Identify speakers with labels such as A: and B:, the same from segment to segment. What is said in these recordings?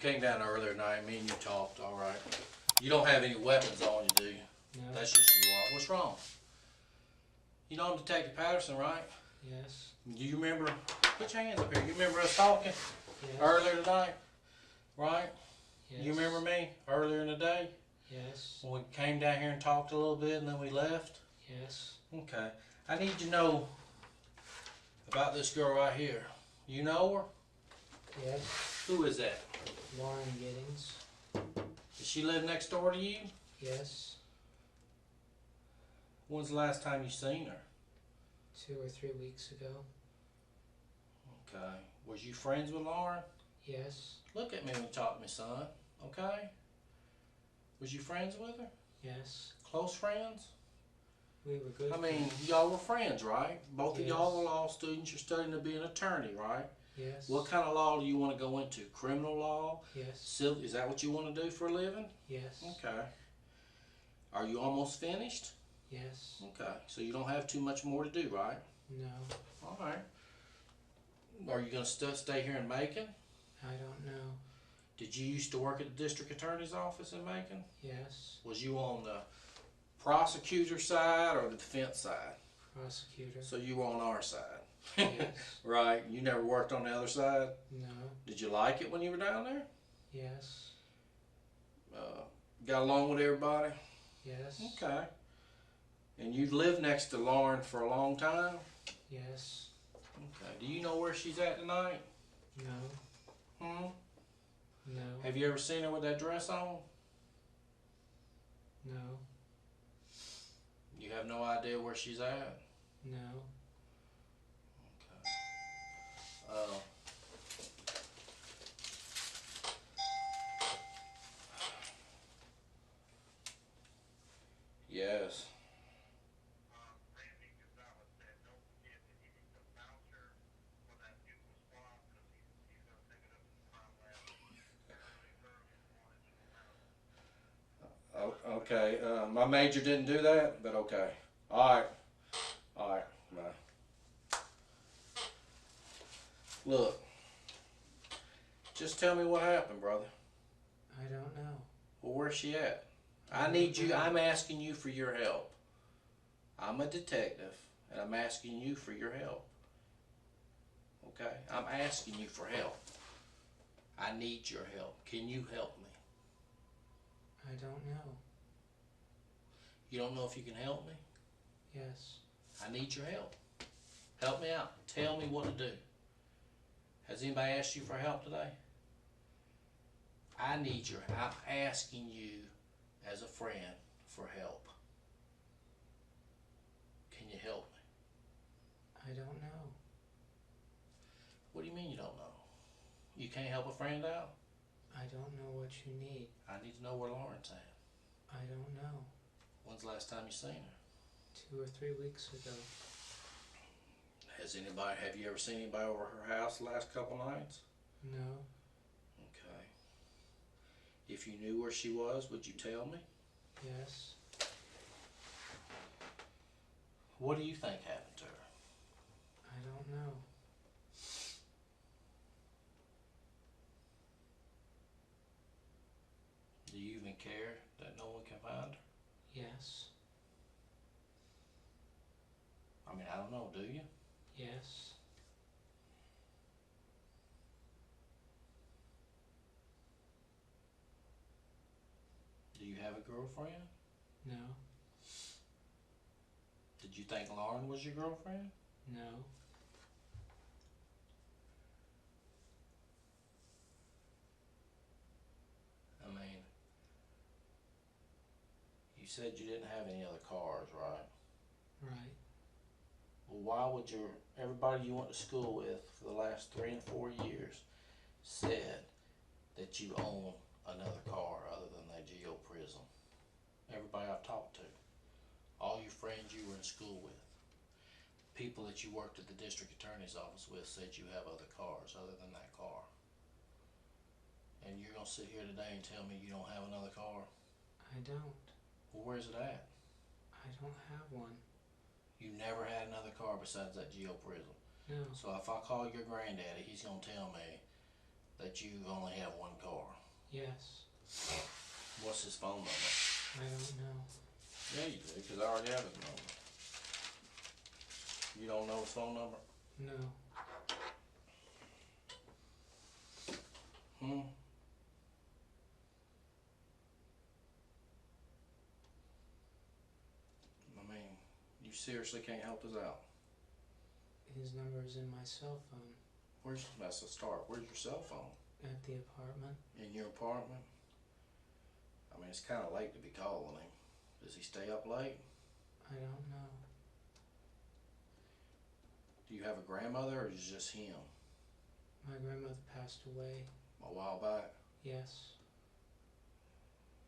A: came down earlier tonight, me and you talked, all right. You don't have any weapons on you, do you?
B: No.
A: That's just who you are. What's wrong? You know Detective Patterson, right?
B: Yes.
A: Do you remember, put your hands up here, you remember us talking
B: Yes.
A: earlier tonight, right?
B: Yes.
A: You remember me earlier in the day?
B: Yes.
A: When we came down here and talked a little bit and then we left?
B: Yes.
A: Okay. I need to know about this girl right here. You know her?
B: Yes.
A: Who is that?
B: Lauren Giddings.
A: Does she live next door to you?
B: Yes.
A: When's the last time you seen her?
B: 2 or 3 weeks ago.
A: Okay. Was you friends with Lauren?
B: Yes.
A: Look at me when you talk to me, son. Okay? Was you friends with her?
B: Yes.
A: Close friends?
B: We were good.
A: I mean, y'all were friends, right? Both of
B: Yes.
A: y'all are law students. You're studying to be an attorney, right?
B: Yes.
A: What kind of law do you want to go into? Criminal law?
B: Yes.
A: Civil? Is that what you want to do for a living?
B: Yes.
A: Okay. Are you almost finished?
B: Yes.
A: Okay. So you don't have too much more to do, right?
B: No.
A: All right. Are you going to stay here in Macon?
B: I don't know.
A: Did you used to work at the district attorney's office in Macon?
B: Yes.
A: Was you on the prosecutor side or the defense side?
B: Prosecutor.
A: So you were on our side.
B: Yes.
A: Right. You never worked on the other side?
B: No.
A: Did you like it when you were down there?
B: Yes.
A: Got along with everybody?
B: Yes.
A: Okay. And you've lived next to Lauren for a long time?
B: Yes.
A: Okay. Do you know where she's at tonight?
B: No.
A: Hmm?
B: No.
A: Have you ever seen her with that dress on?
B: No.
A: You have no idea where she's at?
B: No.
A: Okay. Yes. Okay, my major didn't do that, but okay. Alright. Alright, bye. Look. Just tell me what happened, brother.
B: I don't know.
A: Well, where's she at? I need you, I'm asking you for your help. I'm a detective, and I'm asking you for your help. Okay? I'm asking you for help. I need your help. Can you help me?
B: I don't know.
A: You don't know if you can help me?
B: Yes.
A: I need your help. Help me out. Tell me what to do. Has anybody asked you for help today? I'm asking you as a friend for help. Can you help me?
B: I don't know.
A: What do you mean you don't know? You can't help a friend out?
B: I don't know what you need.
A: I need to know where Lauren's at.
B: I don't know.
A: When's the last time you seen her?
B: 2 or 3 weeks ago.
A: Have you ever seen anybody over her house the last couple nights?
B: No.
A: Okay. If you knew where she was, would you tell me?
B: Yes.
A: What do you think happened to her?
B: I don't know.
A: Do you even care that no one can find her?
B: Yes.
A: I mean, I don't know, do you?
B: Yes.
A: Do you have a girlfriend?
B: No.
A: Did you think Lauren was your girlfriend?
B: No.
A: I mean, you said you didn't have any other cars, right?
B: Right.
A: Well, why would everybody you went to school with for the last 3 and 4 years said that you own another car other than that Geo Prism? Everybody I've talked to, all your friends you were in school with, people that you worked at the district attorney's office with said you have other cars other than that car. And you're going to sit here today and tell me you don't have another car?
B: I don't.
A: Well, where's it at?
B: I don't have one.
A: You never had another car besides that Geo Prism.
B: No.
A: So if I call your granddaddy, he's going to tell me that you only have one car.
B: Yes.
A: What's his phone number?
B: I don't know.
A: Yeah, you do, because I already have his number. You don't know his phone number?
B: No.
A: I mean, you seriously can't help us out.
B: His number is in my cell phone.
A: That's a start. Where's your cell phone?
B: At the apartment.
A: In your apartment? I mean, it's kind of late to be calling him. Does he stay up late?
B: I don't know.
A: Do you have a grandmother or is it just him?
B: My grandmother passed away.
A: A while back?
B: Yes.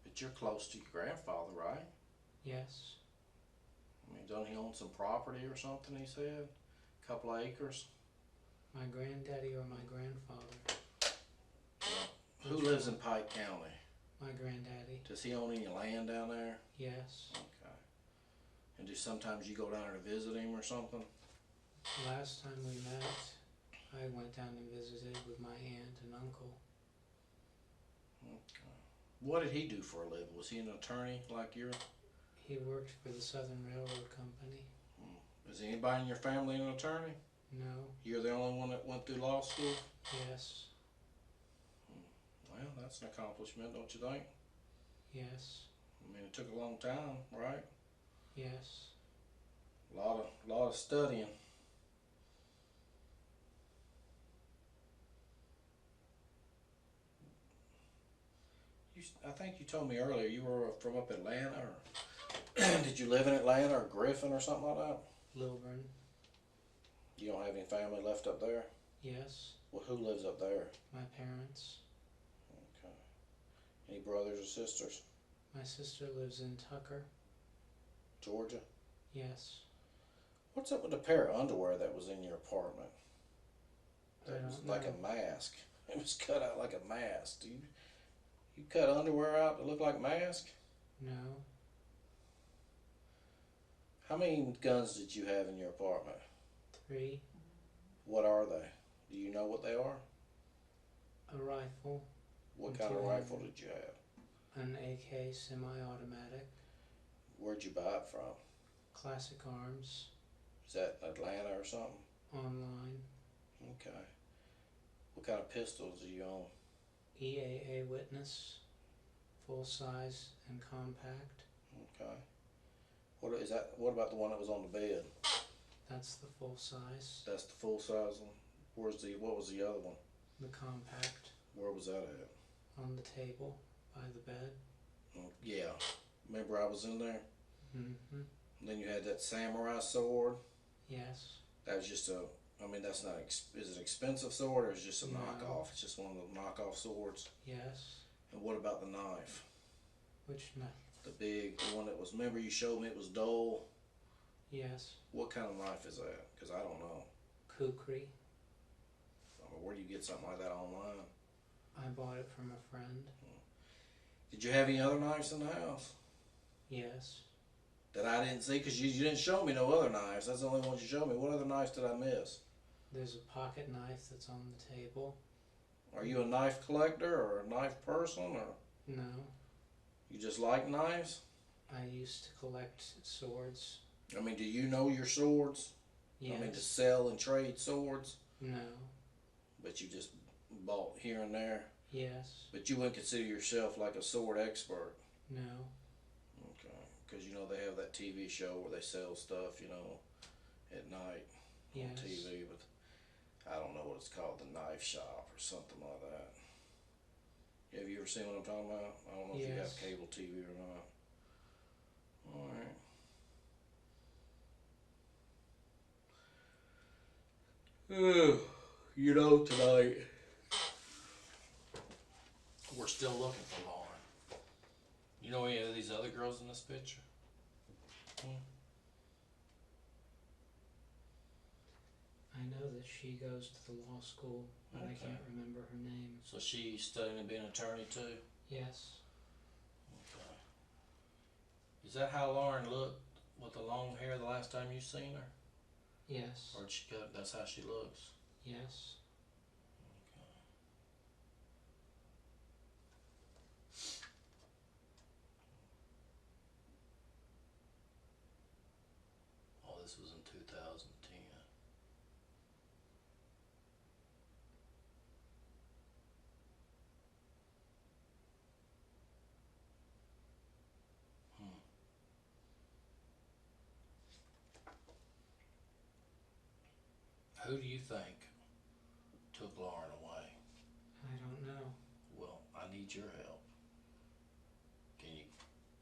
A: But you're close to your grandfather, right?
B: Yes.
A: I mean, don't he own some property or something, he said? A couple of acres?
B: My granddaddy or my grandfather?
A: Who lives in Pike County?
B: My granddaddy.
A: Does he own any land down there?
B: Yes.
A: Okay. And do sometimes you go down there to visit him or something?
B: Last time we met, I went down and visited with my aunt and uncle.
A: Okay. What did he do for a living? Was he an attorney like you?
B: He worked for the Southern Railroad Company.
A: Is anybody in your family an attorney?
B: No.
A: You're the only one that went through law school?
B: Yes.
A: Well, that's an accomplishment, don't you think?
B: Yes.
A: I mean, it took a long time, right?
B: Yes.
A: A lot of studying. I think you told me earlier you were from up Atlanta, or did you live in Atlanta or Griffin or something like that?
B: Lilburn.
A: You don't have any family left up there?
B: Yes.
A: Well, who lives up there?
B: My parents.
A: Okay. Any brothers or sisters?
B: My sister lives in Tucker.
A: Georgia?
B: Yes.
A: What's up with the pair of underwear that was in your apartment? That was
B: don't
A: like
B: know.
A: a mask. It was cut out like a mask. You cut underwear out to look like a mask?
B: No.
A: How many guns did you have in your apartment?
B: 3.
A: What are they? Do you know what they are?
B: A rifle.
A: What kind of rifle did you have?
B: An AK semi-automatic.
A: Where'd you buy it from?
B: Classic Arms.
A: Is that Atlanta or something?
B: Online.
A: Okay. What kind of pistols do you own?
B: EAA Witness. Full size and compact.
A: Okay. What is that? What about the one that was on the bed?
B: That's the full size.
A: That's the full size one. What was the other one?
B: The compact.
A: Where was that at?
B: On the table by the bed.
A: Yeah. Remember I was in there?
B: Mm-hmm.
A: And then you had that samurai sword.
B: Yes.
A: That was just that's not, is it an expensive sword or is it just a
B: No.
A: knockoff? It's just one of the knockoff swords.
B: Yes.
A: And what about the knife?
B: Which knife?
A: The one that was, remember you showed me it was dull?
B: Yes.
A: What kind of knife is that? Because I don't know.
B: Kukri.
A: I mean, where do you get something like that online?
B: I bought it from a friend.
A: Did you have any other knives in the house?
B: Yes.
A: That I didn't see? Because you didn't show me no other knives. That's the only ones you showed me. What other knives did I miss?
B: There's a pocket knife that's on the table.
A: Are you a knife collector or a knife person, or
B: No.
A: you just like knives?
B: I used to collect swords.
A: I mean, do you know your swords?
B: Yes.
A: I mean, to sell and trade swords?
B: No.
A: But you just bought here and there?
B: Yes.
A: But you wouldn't consider yourself like a sword expert?
B: No.
A: Okay. Because, they have that TV show where they sell stuff, at night
B: Yes.
A: on TV, but I don't know what it's called, the knife shop or something like that. Have you ever seen what I'm talking about? I don't know if you have
B: Yes.
A: cable TV or not. Alright. Tonight we're still looking for Lauren. You know any of these other girls in this picture?
B: I know that she goes to the law school, but I
A: Okay.
B: can't remember her name.
A: So she's studying to be an attorney too?
B: Yes.
A: Okay. Is that how Lauren looked with the long hair the last time you seen her?
B: Yes.
A: Or that's how she looks?
B: Yes.
A: this was in 2010. Who do you think took Lauren away?
B: I don't know.
A: Well, I need your help. Can you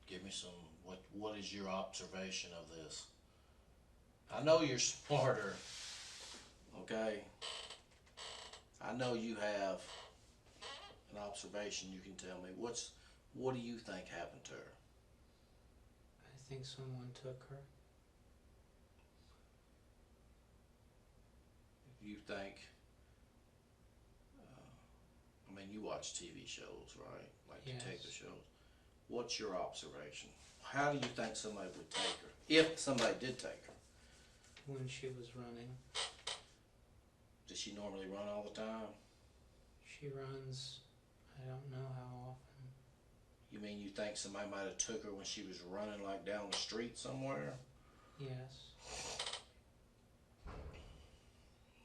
A: give me some, what is your observation of this? I know you're smarter, okay? I know you have an observation you can tell me. What do you think happened to her?
B: I think someone took her.
A: You think, I mean, you watch TV shows, right? Like
B: Yes.
A: detective shows. What's your observation? How do you think somebody would take her? If somebody did take her.
B: When she was running.
A: Does she normally run all the time?
B: She runs, I don't know how often.
A: You mean you think somebody might have took her when she was running like down the street somewhere?
B: Yes.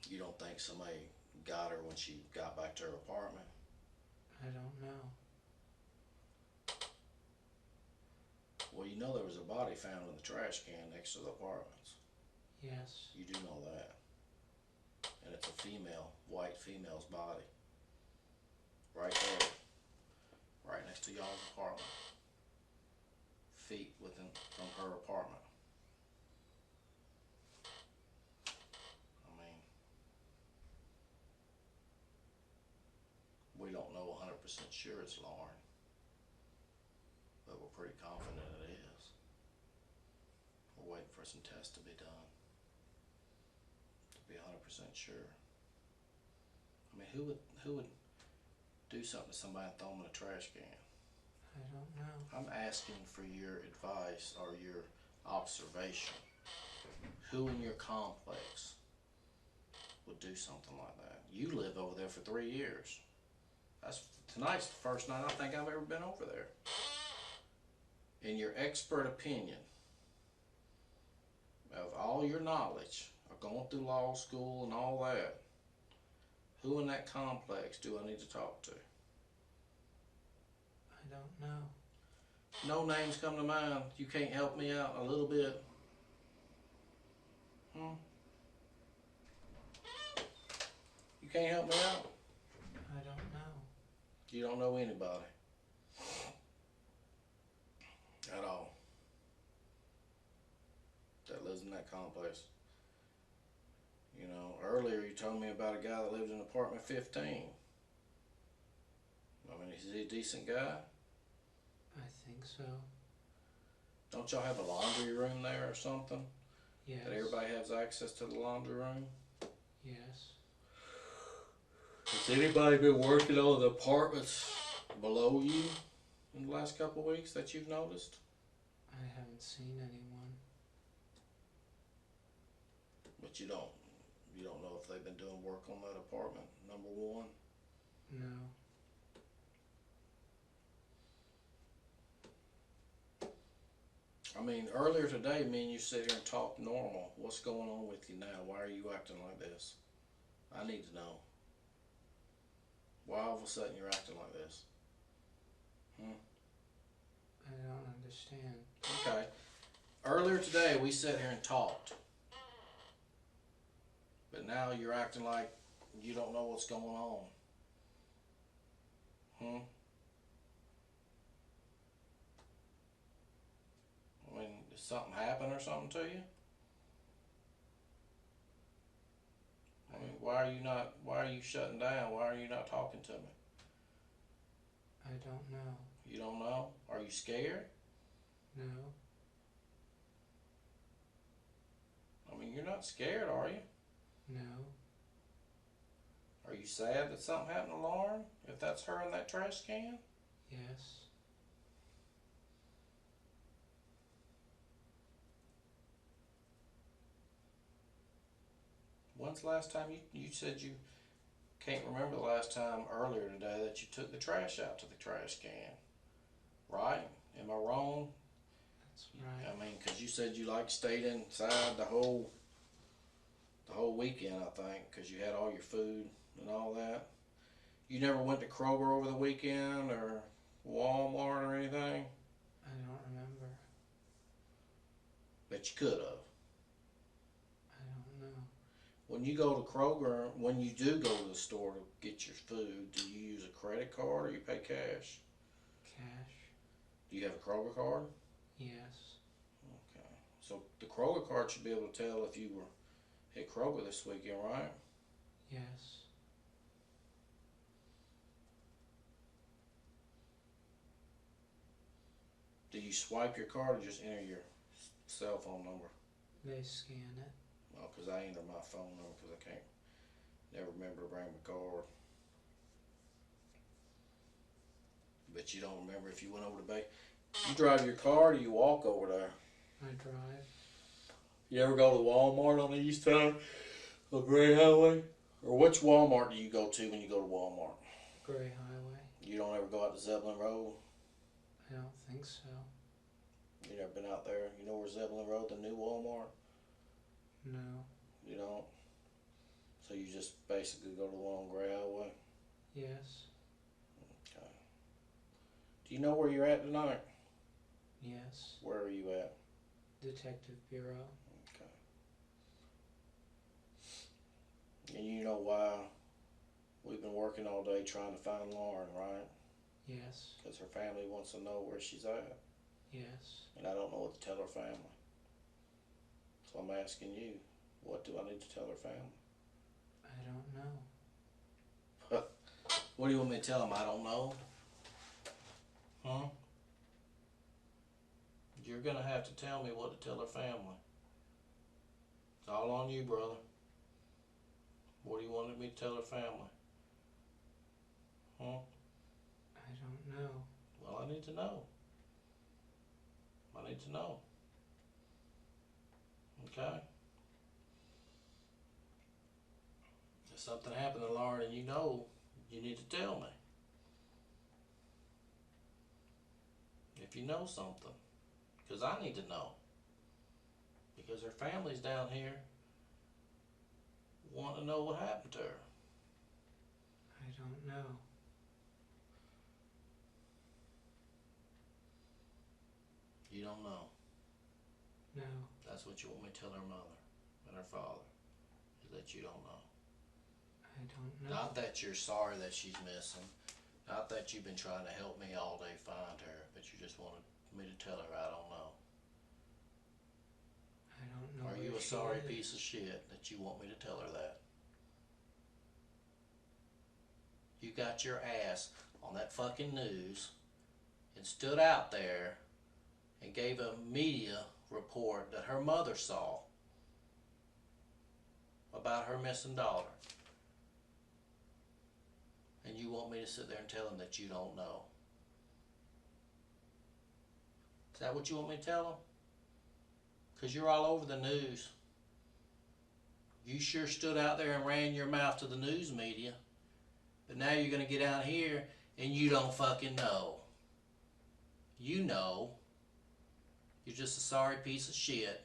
A: You don't think somebody got her when she got back to her apartment?
B: I don't know.
A: Well, you know there was a body found in the trash can next to the apartments.
B: Yes.
A: You do know that. And it's a female, white female's body. Right there. Right next to y'all's apartment. Feet within from her apartment. I mean, we don't know 100% sure it's Lauren, but we're pretty confident it is. We're waiting for some tests to be done to be 100% sure. I mean, who would do something to somebody and throw them in a trash can?
B: I don't know.
A: I'm asking for your advice or your observation. Who in your complex would do something like that? You live over there for 3 years. Tonight's the first night I think I've ever been over there. In your expert opinion, of all your knowledge of going through law school and all that, who in that complex do I need to talk to?
B: I don't know.
A: No names come to mind. You can't help me out a little bit? You can't help me out?
B: I don't know.
A: You don't know anybody at all that lives in that complex. You know, earlier you told me about a guy that lived in apartment 15. I mean, is he a decent guy?
B: I think so.
A: Don't y'all have a laundry room there or something?
B: Yes.
A: That everybody has access to the laundry room?
B: Yes.
A: Has anybody been working on the apartments below you in the last couple of weeks that you've noticed?
B: I haven't seen anyone.
A: But you don't know if they've been doing work on that apartment, number one?
B: No.
A: I mean, earlier today, me and you sit here and talk normal. What's going on with you now? Why are you acting like this? I need to know. Why all of a sudden you're acting like this?
B: I don't understand.
A: Okay. Earlier today, we sat here and talked. But now you're acting like you don't know what's going on. I mean, did something happen or something to you? I mean, why are you shutting down? Why are you not talking to me?
B: I don't know.
A: You don't know? Are you scared?
B: No.
A: I mean, you're not scared, are you?
B: No.
A: Are you sad that something happened to Lauren? If that's her in that trash can?
B: Yes.
A: When's the last time you said you can't remember the last time earlier today that you took the trash out to the trash can? Right? Am I wrong?
B: That's right.
A: I mean, 'cause you said you like stayed inside the whole weekend, I think, 'cause you had all your food and all that. You never went to Kroger over the weekend or Walmart or anything?
B: I don't remember.
A: Bet you could have.
B: I don't know.
A: When you go to Kroger, when you do go to the store to get your food, do you use a credit card or you pay cash?
B: Cash?
A: Do you have a Kroger card?
B: Yes.
A: Okay. So the Kroger card should be able to tell if you were at Kroger this weekend, right?
B: Yes.
A: Do you swipe your card or just enter your cell phone number?
B: They scan it.
A: Oh, 'cause I enter my phone number 'cause I can't never remember to bring my card. But you don't remember if you went over to Bay. You drive your car or you walk over there?
B: I drive.
A: You ever go to Walmart on the east side of Gray Highway? Or which Walmart do you go to when you go to Walmart?
B: Gray Highway.
A: You don't ever go out to Zeppelin Road?
B: I don't think so.
A: You never been out there? You know where Zeppelin Road, the new Walmart?
B: No.
A: You don't? So you just basically go to the one on Gray Highway?
B: Yes.
A: Okay. Do you know where you're at tonight?
B: Yes.
A: Where are you at?
B: Detective Bureau.
A: Okay. And you know why we've been working all day trying to find Lauren, right?
B: Yes.
A: Because her family wants to know where she's at.
B: Yes.
A: And I don't know what to tell her family. So I'm asking you, what do I need to tell her family?
B: I don't know.
A: What do you want me to tell them? I don't know? Huh? You're gonna have to tell me what to tell her family. It's all on you, brother. What do you want me to tell her family? Huh?
B: I don't know.
A: Well, I need to know. I need to know. Okay? If something happened to Lauren and you know, you need to tell me. If you know something. Because I need to know. Because her family's down here wanting to know what happened to her.
B: I don't know.
A: You don't know.
B: No.
A: That's what you want me to tell her mother and her father. Is that you don't know.
B: I don't know.
A: Not that you're sorry that she's missing. Not that you've been trying to help me all day find her. But you just wanted me to tell her I don't know.
B: I don't know.
A: Are you a sorry piece of shit that you want me to tell her that? You got your ass on that fucking news and stood out there and gave a media report that her mother saw about her missing daughter. And you want me to sit there and tell them that you don't know. Is that what you want me to tell them? Because you're all over the news. You sure stood out there and ran your mouth to the news media. But now you're going to get out here and you don't fucking know. You know. You're just a sorry piece of shit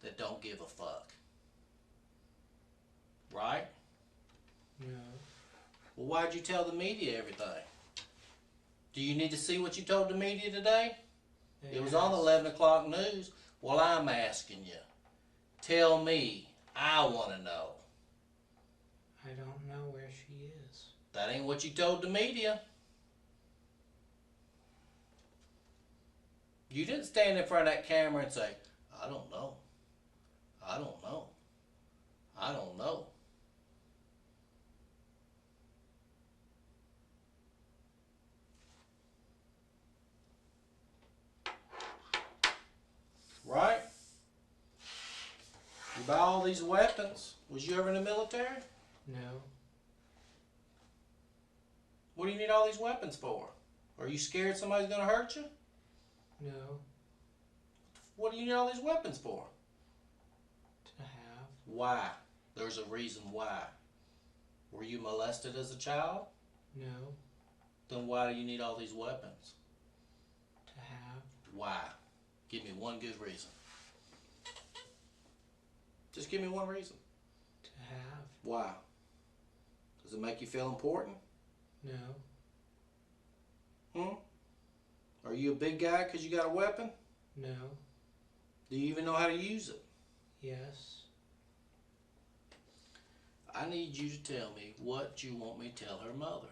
A: that don't give a fuck. Right?
B: No.
A: Well, why'd you tell the media everything? Do you need to see what you told the media today? It was on the 11 o'clock news. Well, I'm asking you. Tell me. I want to know.
B: I don't know where she is.
A: That ain't what you told the media. You didn't stand in front of that camera and say, I don't know. I don't know. I don't know. Right? You buy all these weapons. Was you ever in the military?
B: No.
A: What do you need all these weapons for? Are you scared somebody's going to hurt you?
B: No.
A: What do you need all these weapons for?
B: To have.
A: Why? There's a reason why. Were you molested as a child?
B: No.
A: Then why do you need all these weapons?
B: To have.
A: Why? Give me one good reason. Just give me one reason.
B: To have.
A: Why? Does it make you feel important?
B: No.
A: Are you a big guy because you got a weapon?
B: No.
A: Do you even know how to use it?
B: Yes.
A: I need you to tell me what you want me to tell her mother.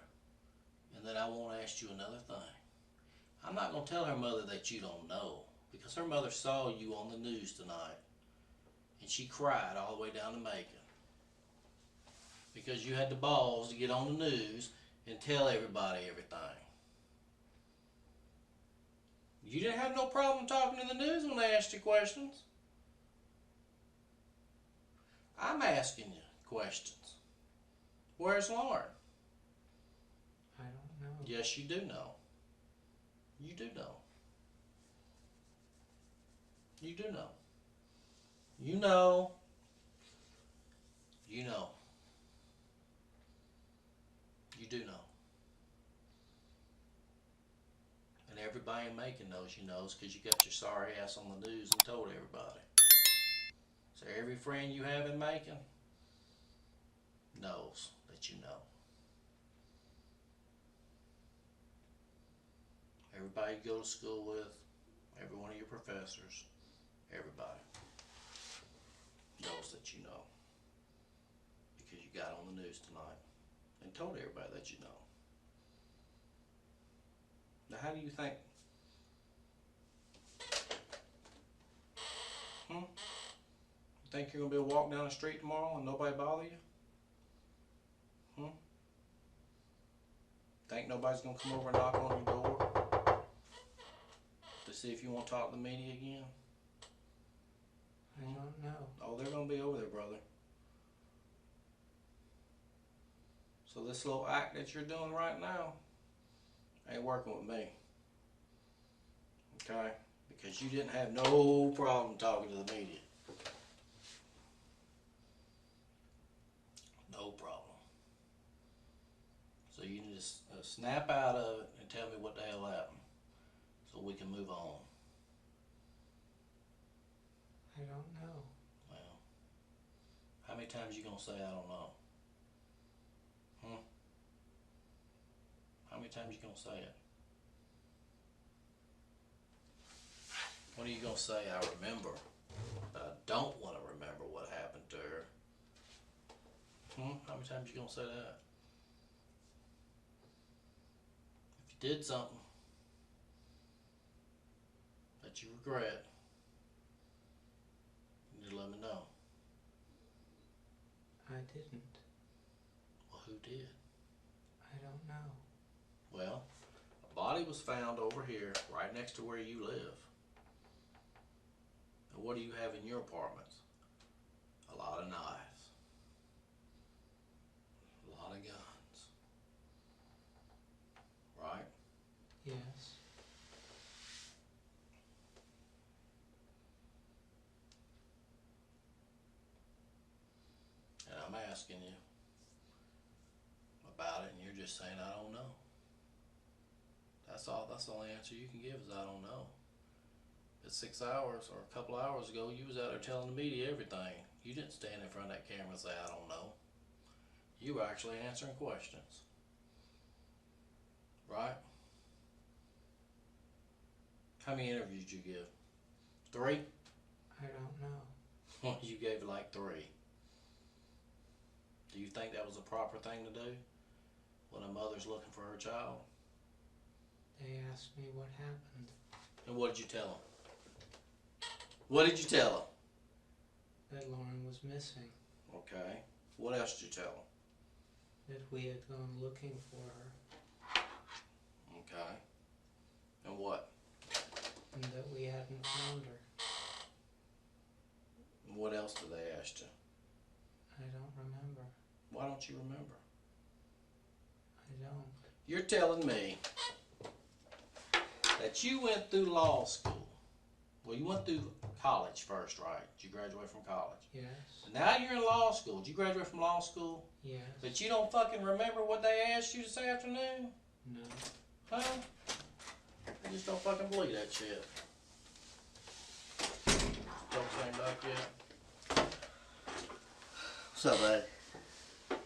A: And then I won't ask you another thing. I'm not going to tell her mother that you don't know, because her mother saw you on the news tonight. And she cried all the way down to Macon. Because you had the balls to get on the news and tell everybody everything. You didn't have no problem talking to the news when they asked you questions. I'm asking you questions. Where's Lauren?
B: I don't know.
A: Yes, you do know. You do know. You do know. You know. You know. You do know. And everybody in Macon knows you knows, because you got your sorry ass on the news and told everybody. So every friend you have in Macon knows that you know. Everybody you go to school with, every one of your professors, everybody knows that you know. Because you got on the news tonight and told everybody that you know. Now how do you think? You think you're going to be able to walk down the street tomorrow and nobody bother you? Think nobody's going to come over and knock on your door to see if you want to talk to the media again?
B: I don't know.
A: Oh, they're going to be over there, brother. So this little act that you're doing right now ain't working with me. Okay? Because you didn't have no problem talking to the media. No problem. So you need to snap out of it and tell me what the hell happened so we can move on.
B: I don't know.
A: Well, how many times you gonna say I don't know? How many times you gonna say it? When are you gonna say I remember, but I don't want to remember what happened to her? How many times you gonna say that? If you did something that you regret, you need to let me know.
B: I didn't.
A: Well, who did?
B: I don't know.
A: Well, a body was found over here, right next to where you live. And what do you have in your apartment? A lot of knives. A lot of guns. Right?
B: Yes.
A: And I'm asking you about it, and you're just saying, I don't know. That's all. That's the only answer you can give is I don't know. But 6 hours or a couple hours ago, you was out there telling the media everything. You didn't stand in front of that camera and say, I don't know. You were actually answering questions. Right? How many interviews did you give? 3?
B: I don't know.
A: Well, you gave like 3. Do you think that was a proper thing to do when a mother's looking for her child?
B: They asked me what happened.
A: And what did you tell them? What did you tell them?
B: That Lauren was missing.
A: Okay. What else did you tell them?
B: That we had gone looking for her.
A: Okay. And what?
B: And that we hadn't found her.
A: And what else did they ask you?
B: I don't remember.
A: Why don't you remember?
B: I don't.
A: You're telling me that you went through law school. Well, you went through college first, right? Did you graduate from college?
B: Yes.
A: And now you're in law school. Did you graduate from law school?
B: Yes.
A: But you don't fucking remember what they asked you this afternoon?
B: No.
A: Huh? I just don't fucking believe that shit. Still same back yet?
C: What's up, buddy? Did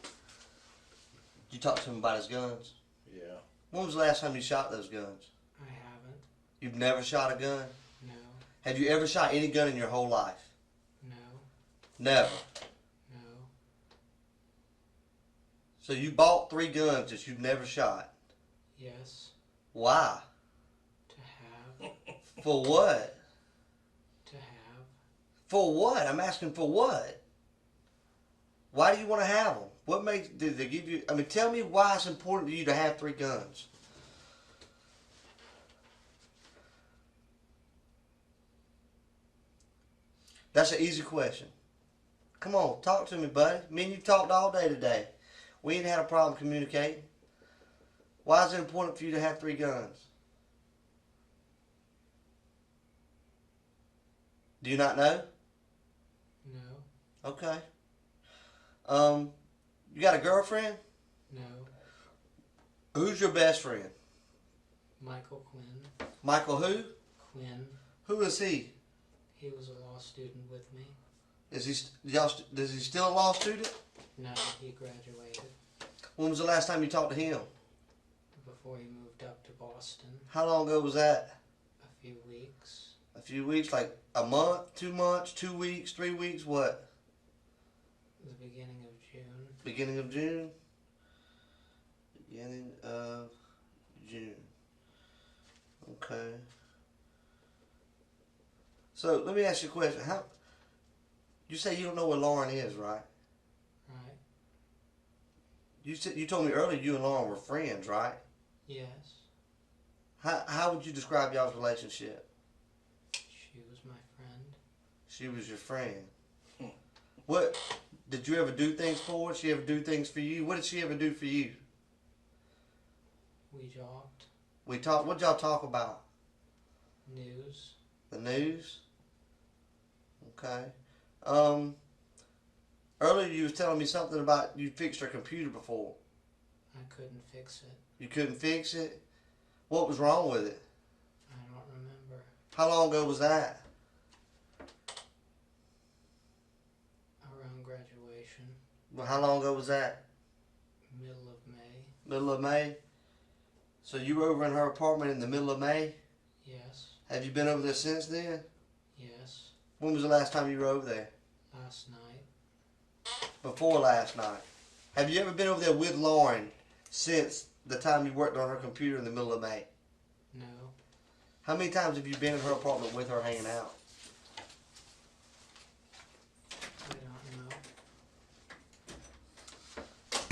C: you talk to him about his guns?
A: Yeah.
C: When was the last time you shot those guns?
B: I haven't.
C: You've never shot a gun?
B: No.
C: Have you ever shot any gun in your whole life?
B: No.
C: Never.
B: No.
C: So you bought 3 guns that you've never shot.
B: Yes.
C: Why?
B: To have.
C: For what?
B: To have.
C: For what? I'm asking for what? Why do you want to have them? What makes, did they give you, I mean, tell me why it's important to you to have 3 guns. That's an easy question. Come on, talk to me, buddy. Me and you talked all day today. We ain't had a problem communicating. Why is it important for you to have 3 guns? Do you not know?
B: No.
C: Okay. You got a girlfriend?
B: No.
C: Who's your best friend?
B: Michael Quinn.
C: Michael who?
B: Quinn.
C: Who is he?
B: He was a law student with me.
C: Is he still a law student?
B: No, he graduated
C: When was the last time you talked to him?
B: before he moved up to Boston.
C: How long ago was that?
B: A few weeks.
C: A few weeks, like a month, 2 months, 2 weeks, 3 weeks, what?
B: The beginning of June.
C: Beginning of June? Beginning of June. Okay. So let me ask you a question. You say you don't know where Lauren is, right?
B: Right.
C: You told me earlier you and Lauren were friends, right?
B: Yes.
C: How would you describe y'all's relationship?
B: She was my friend.
C: She was your friend. What did you ever do things for her? Did she ever do things for you? What did she ever do for you?
B: We talked.
C: We talked. What y'all talk about?
B: News.
C: The news. Okay. Earlier you was telling me something about you fixed her computer before.
B: I couldn't fix it.
C: You couldn't fix it? What was wrong with it?
B: I don't remember.
C: How long ago was that?
B: Around graduation.
C: Well, how long ago was that?
B: Middle of May.
C: Middle of May? So you were over in her apartment in the middle of May?
B: Yes.
C: Have you been over there since then?
B: Yes.
C: When was the last time you were over there?
B: Last night.
C: Before last night. Have you ever been over there with Lauren since the time you worked on her computer in the middle of May?
B: No.
C: How many times have you been in her apartment with her hanging out?
B: I don't know.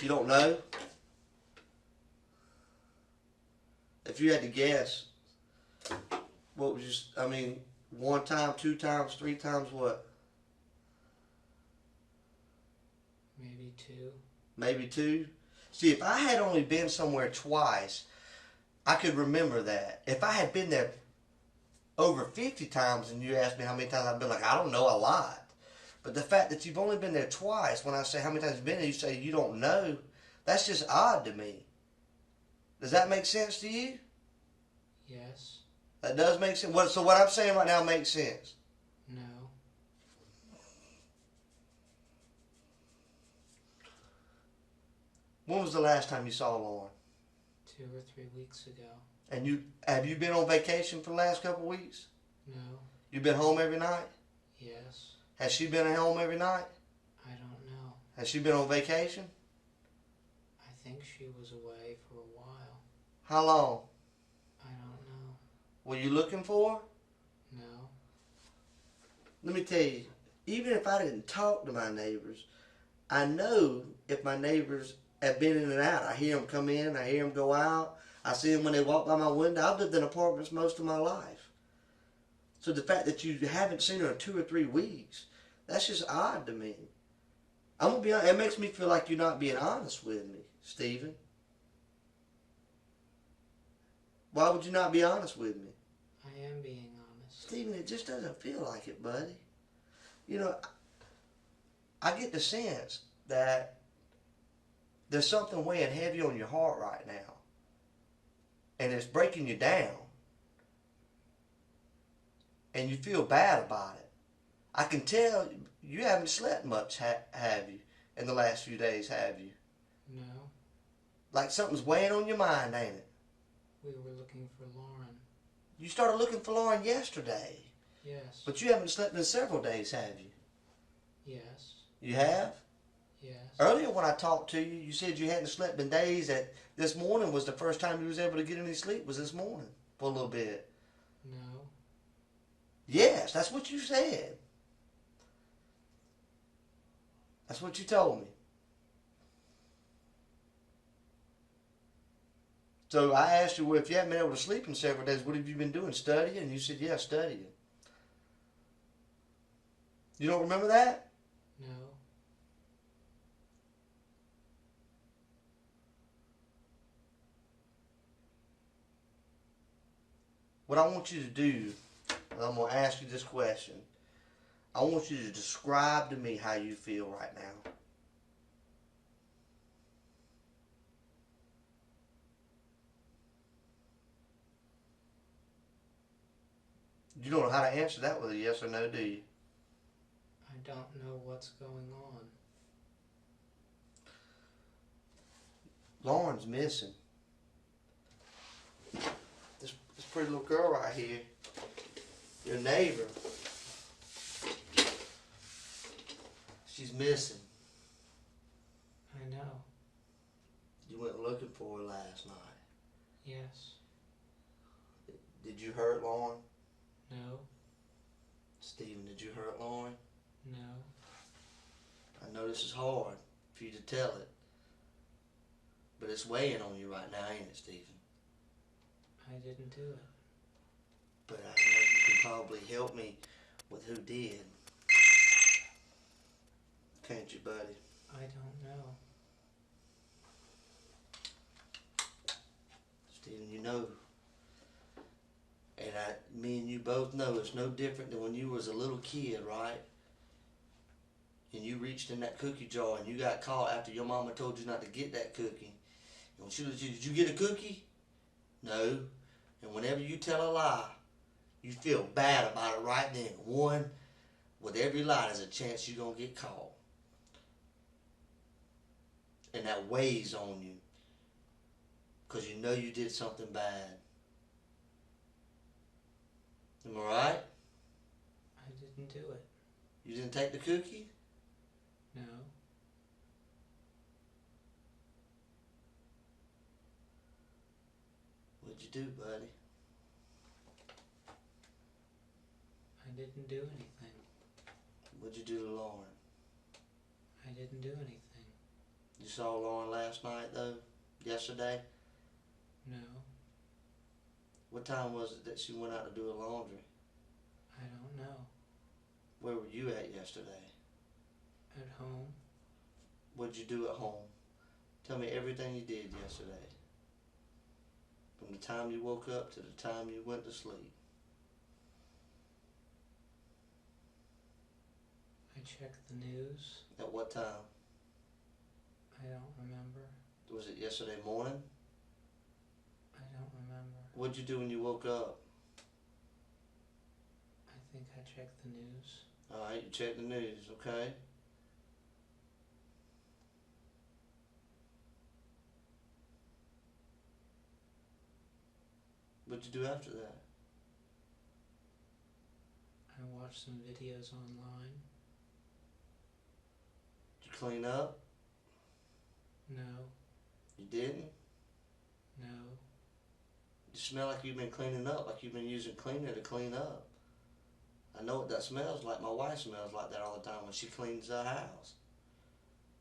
C: You don't know? If you had to guess, what would you, I mean, 1 time, 2 times, 3 times, what?
B: Maybe 2.
C: Maybe 2? See, if I had only been somewhere twice, I could remember that. If I had been there over 50 times and you asked me how many times, I'd be like, I don't know, a lot. But the fact that you've only been there twice, when I say how many times you've been there, you say you don't know, that's just odd to me. Does that make sense to you?
B: Yes.
C: That does make sense? So what I'm saying right now makes sense?
B: No.
C: When was the last time you saw Lauren?
B: 2 or 3 weeks ago.
C: And have you been on vacation for the last couple of weeks?
B: No.
C: You been home every night?
B: Yes.
C: Has she been at home every night?
B: I don't know.
C: Has she been on vacation?
B: I think she was away for a while.
C: How long?
B: I don't know.
C: Were you looking for her?
B: No.
C: Let me tell you, even if I didn't talk to my neighbors, I know if my neighbors have been in and out. I hear them come in, I hear them go out. I see them when they walk by my window. I've lived in apartments most of my life. So the fact that you haven't seen her in 2 or 3 weeks, that's just odd to me. I'm gonna be honest, it makes me feel like you're not being honest with me, Stephen. Why would you not be honest with me?
B: I am being honest.
C: Stephen, it just doesn't feel like it, buddy. You know, I get the sense that there's something weighing heavy on your heart right now. And it's breaking you down. and you feel bad about it. I can tell you haven't slept much, have you, in the last few days, have you?
B: No.
C: Like something's weighing on your mind, ain't it?
B: We were looking for Lauren.
C: You started looking for Lauren yesterday.
B: Yes.
C: But you haven't slept in several days, have you?
B: Yes.
C: You have?
B: Yes.
C: Earlier when I talked to you, you said you hadn't slept in days. That this morning was the first time you was able to get any sleep, was this morning for a little bit.
B: No.
C: Yes, that's what you said. That's what you told me. So I asked you, well, if you haven't been able to sleep in several days, what have you been doing? Studying? And you said, yeah, studying. You don't remember that?
B: No.
C: What I want you to do, and I'm going to ask you this question. I want you to describe to me how you feel right now. You don't know how to answer that with a yes or no, do you?
B: I don't know what's going on.
C: Lauren's missing. This pretty little girl right here, your neighbor, she's missing.
B: I know.
C: You went looking for her last night.
B: Yes.
C: Did you hurt Lauren?
B: No.
C: Stephen, did you hurt Lauren?
B: No.
C: I know this is hard for you to tell it, but it's weighing on you right now, ain't it, Stephen?
B: I didn't do it.
C: But I know you can probably help me with who did. Can't you, buddy?
B: I don't know.
C: Stephen, you know, and me and you both know it's no different than when you was a little kid, right? And you reached in that cookie jar and you got caught after your mama told you not to get that cookie. And when she was, did you get a cookie? No. And whenever you tell a lie, you feel bad about it right then. One, with every lie, there's a chance you're going to get caught. And that weighs on you. Because you know you did something bad. Am I right?
B: I didn't do it.
C: You didn't take the cookie?
B: No.
C: What'd you do, buddy?
B: I didn't do anything.
C: What'd you do to Lauren?
B: I didn't do anything.
C: You saw Lauren last night, though? Yesterday?
B: No.
C: What time was it that she went out to do her laundry?
B: I don't know.
C: Where were you at yesterday?
B: At home.
C: What'd you do at home? Tell me everything you did yesterday. From the time you woke up to the time you went to sleep.
B: I checked the news.
C: At what time?
B: I don't remember.
C: Was it yesterday morning?
B: I don't remember.
C: What'd you do when you woke up?
B: I think I checked the news.
C: Alright, you checked the news, okay? What'd you do after that?
B: I watched some videos online.
C: Did you clean up?
B: No.
C: You didn't?
B: No.
C: You smell like you've been cleaning up, like you've been using cleaner to clean up. I know what that smells like. My wife smells like that all the time when she cleans the house.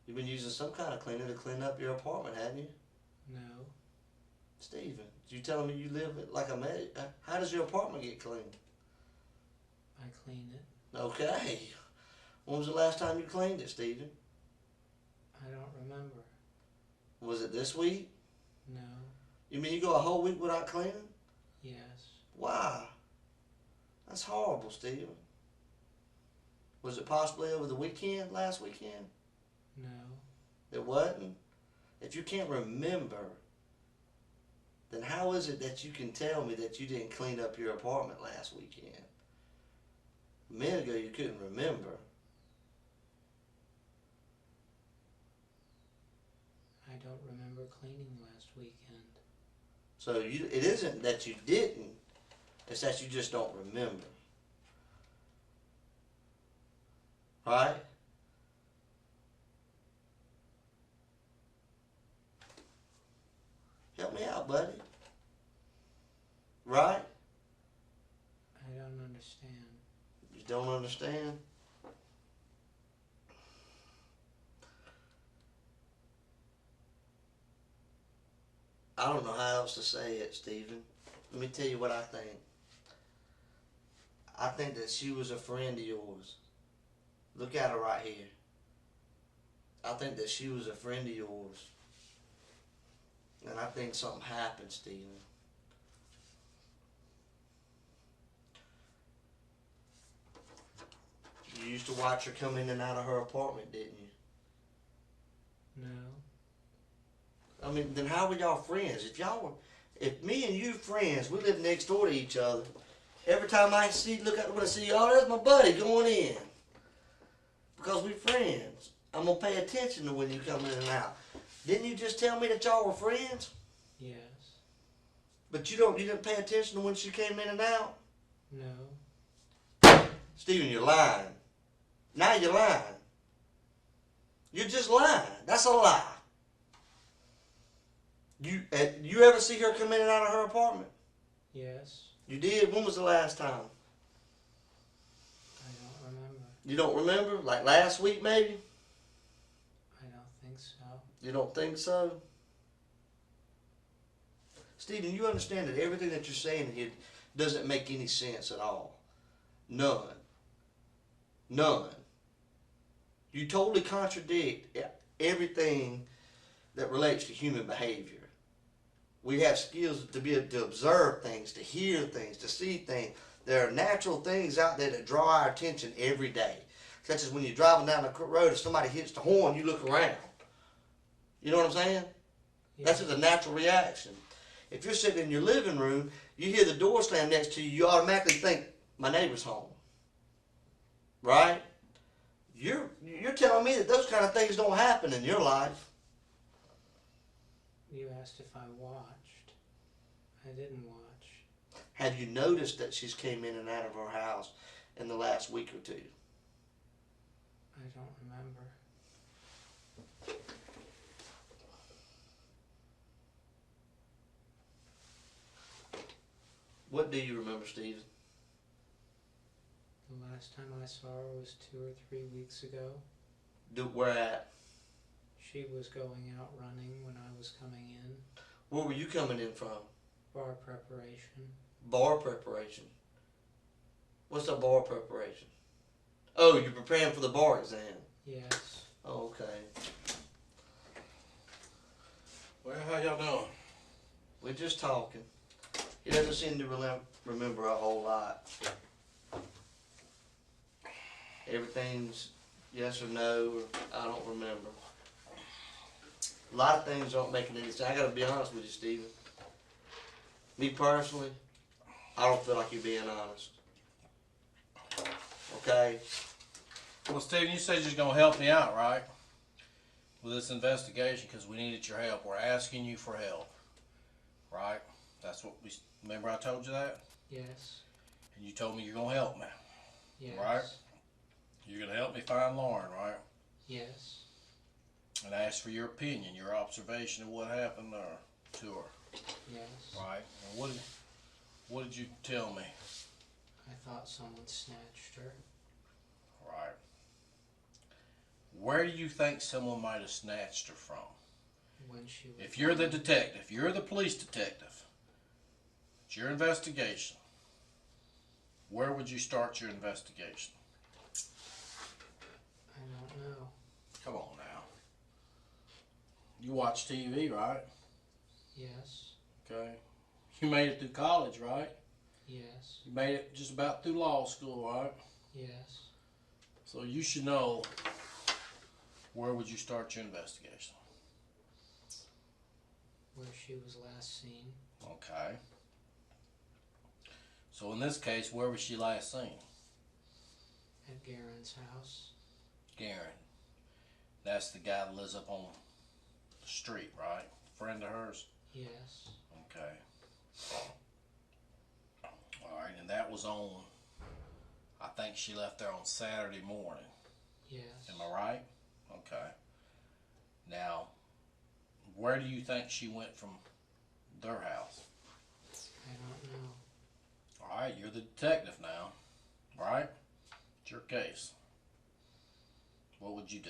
C: You've been using some kind of cleaner to clean up your apartment, hadn't you?
B: No.
C: Stephen, you telling me you live like a man? How does your apartment get cleaned?
B: I clean it.
C: Okay. When was the last time you cleaned it, Stephen?
B: I don't remember.
C: Was it this week?
B: No.
C: You mean you go a whole week without cleaning?
B: Yes.
C: Why? That's horrible, Stephen. Was it possibly over the weekend, last weekend?
B: No.
C: It wasn't? If you can't remember, then how is it that you can tell me that you didn't clean up your apartment last weekend? A minute ago you couldn't remember.
B: I don't remember cleaning last weekend.
C: So it isn't that you didn't, it's that you just don't remember. Right? Help me out, buddy. Right?
B: I don't understand.
C: You don't understand? I don't know how else to say it, Stephen. Let me tell you what I think. I think that she was a friend of yours. Look at her right here. I think that she was a friend of yours. And I think something happened, Stephen. You used to watch her come in and out of her apartment, didn't you?
B: No.
C: I mean, then how were y'all friends? If me and you friends, we live next door to each other. Every time I look out the window and see, oh, there's my buddy going in. Because we friends. I'm going to pay attention to when you come in and out. Didn't you just tell me that y'all were friends?
B: Yes.
C: But you didn't pay attention to when she came in and out?
B: No.
C: Stephen, you're lying. Now you're lying. You're just lying. That's a lie. You ever see her come in and out of her apartment?
B: Yes.
C: You did? When was the last time?
B: I don't remember.
C: You don't remember? Like last week maybe?
B: I don't think so.
C: You don't think so? Stephen, you understand that everything that you're saying here doesn't make any sense at all. None. None. You totally contradict everything that relates to human behavior. We have skills to be able to observe things, to hear things, to see things. There are natural things out there that draw our attention every day. Such as when you're driving down the road and somebody hits the horn, you look around. You know what I'm saying?
B: Yeah.
C: That's just a natural reaction. If you're sitting in your living room, you hear the door slam next to you, you automatically think, my neighbor's home. Right? You're telling me that those kind of things don't happen in your life.
B: You asked if I watched. I didn't watch.
C: Have you noticed that she's came in and out of her house in the last week or two?
B: I don't remember.
C: What do you remember, Stephen?
B: The last time I saw her was 2 or 3 weeks ago.
C: Where at?
B: She was going out running when I was coming in.
C: Where were you coming in from?
B: Bar preparation.
C: Bar preparation. What's a bar preparation? Oh, you're preparing for the bar exam.
B: Yes.
C: Oh, okay.
A: Well, how y'all doing?
C: We're just talking. He doesn't seem to remember a whole lot. Everything's yes or no, or I don't remember. A lot of things aren't making any sense. I gotta be honest with you, Stephen. Me personally, I don't feel like you're being honest. Okay?
A: Well, Stephen, you said you're just going to help me out, right? With this investigation, because we needed your help. We're asking you for help. Right? That's what we... Remember I told you that?
B: Yes.
A: And you told me you're going to help me.
B: Yes.
A: Right? You're going to help me find Lauren, right?
B: Yes.
A: And ask for your opinion, your observation of what happened to her.
B: Yes.
A: Right? And what did you tell me?
B: I thought someone snatched her.
A: Right. Where do you think someone might have snatched her from?
B: When she was...
A: If you're the detective, you're the police detective, it's your investigation, where would you start your investigation?
B: I don't know.
A: Come on now. You watch TV, right?
B: Yes.
A: Okay. You made it through college, right?
B: Yes.
A: You made it just about through law school, right?
B: Yes.
A: So you should know, where would you start your investigation?
B: Where she was last seen.
A: Okay. So in this case, where was she last seen?
B: at Garen's house.
A: Garen. That's the guy that lives up on the street, right? Friend of hers?
B: Yes.
A: Okay. Alright, and that was on, I think she left there on Saturday morning.
B: Yes.
A: Am I right? Okay. Now, where do you think she went from their house?
B: I don't know.
A: Alright, you're the detective now, right? It's your case. What would you do?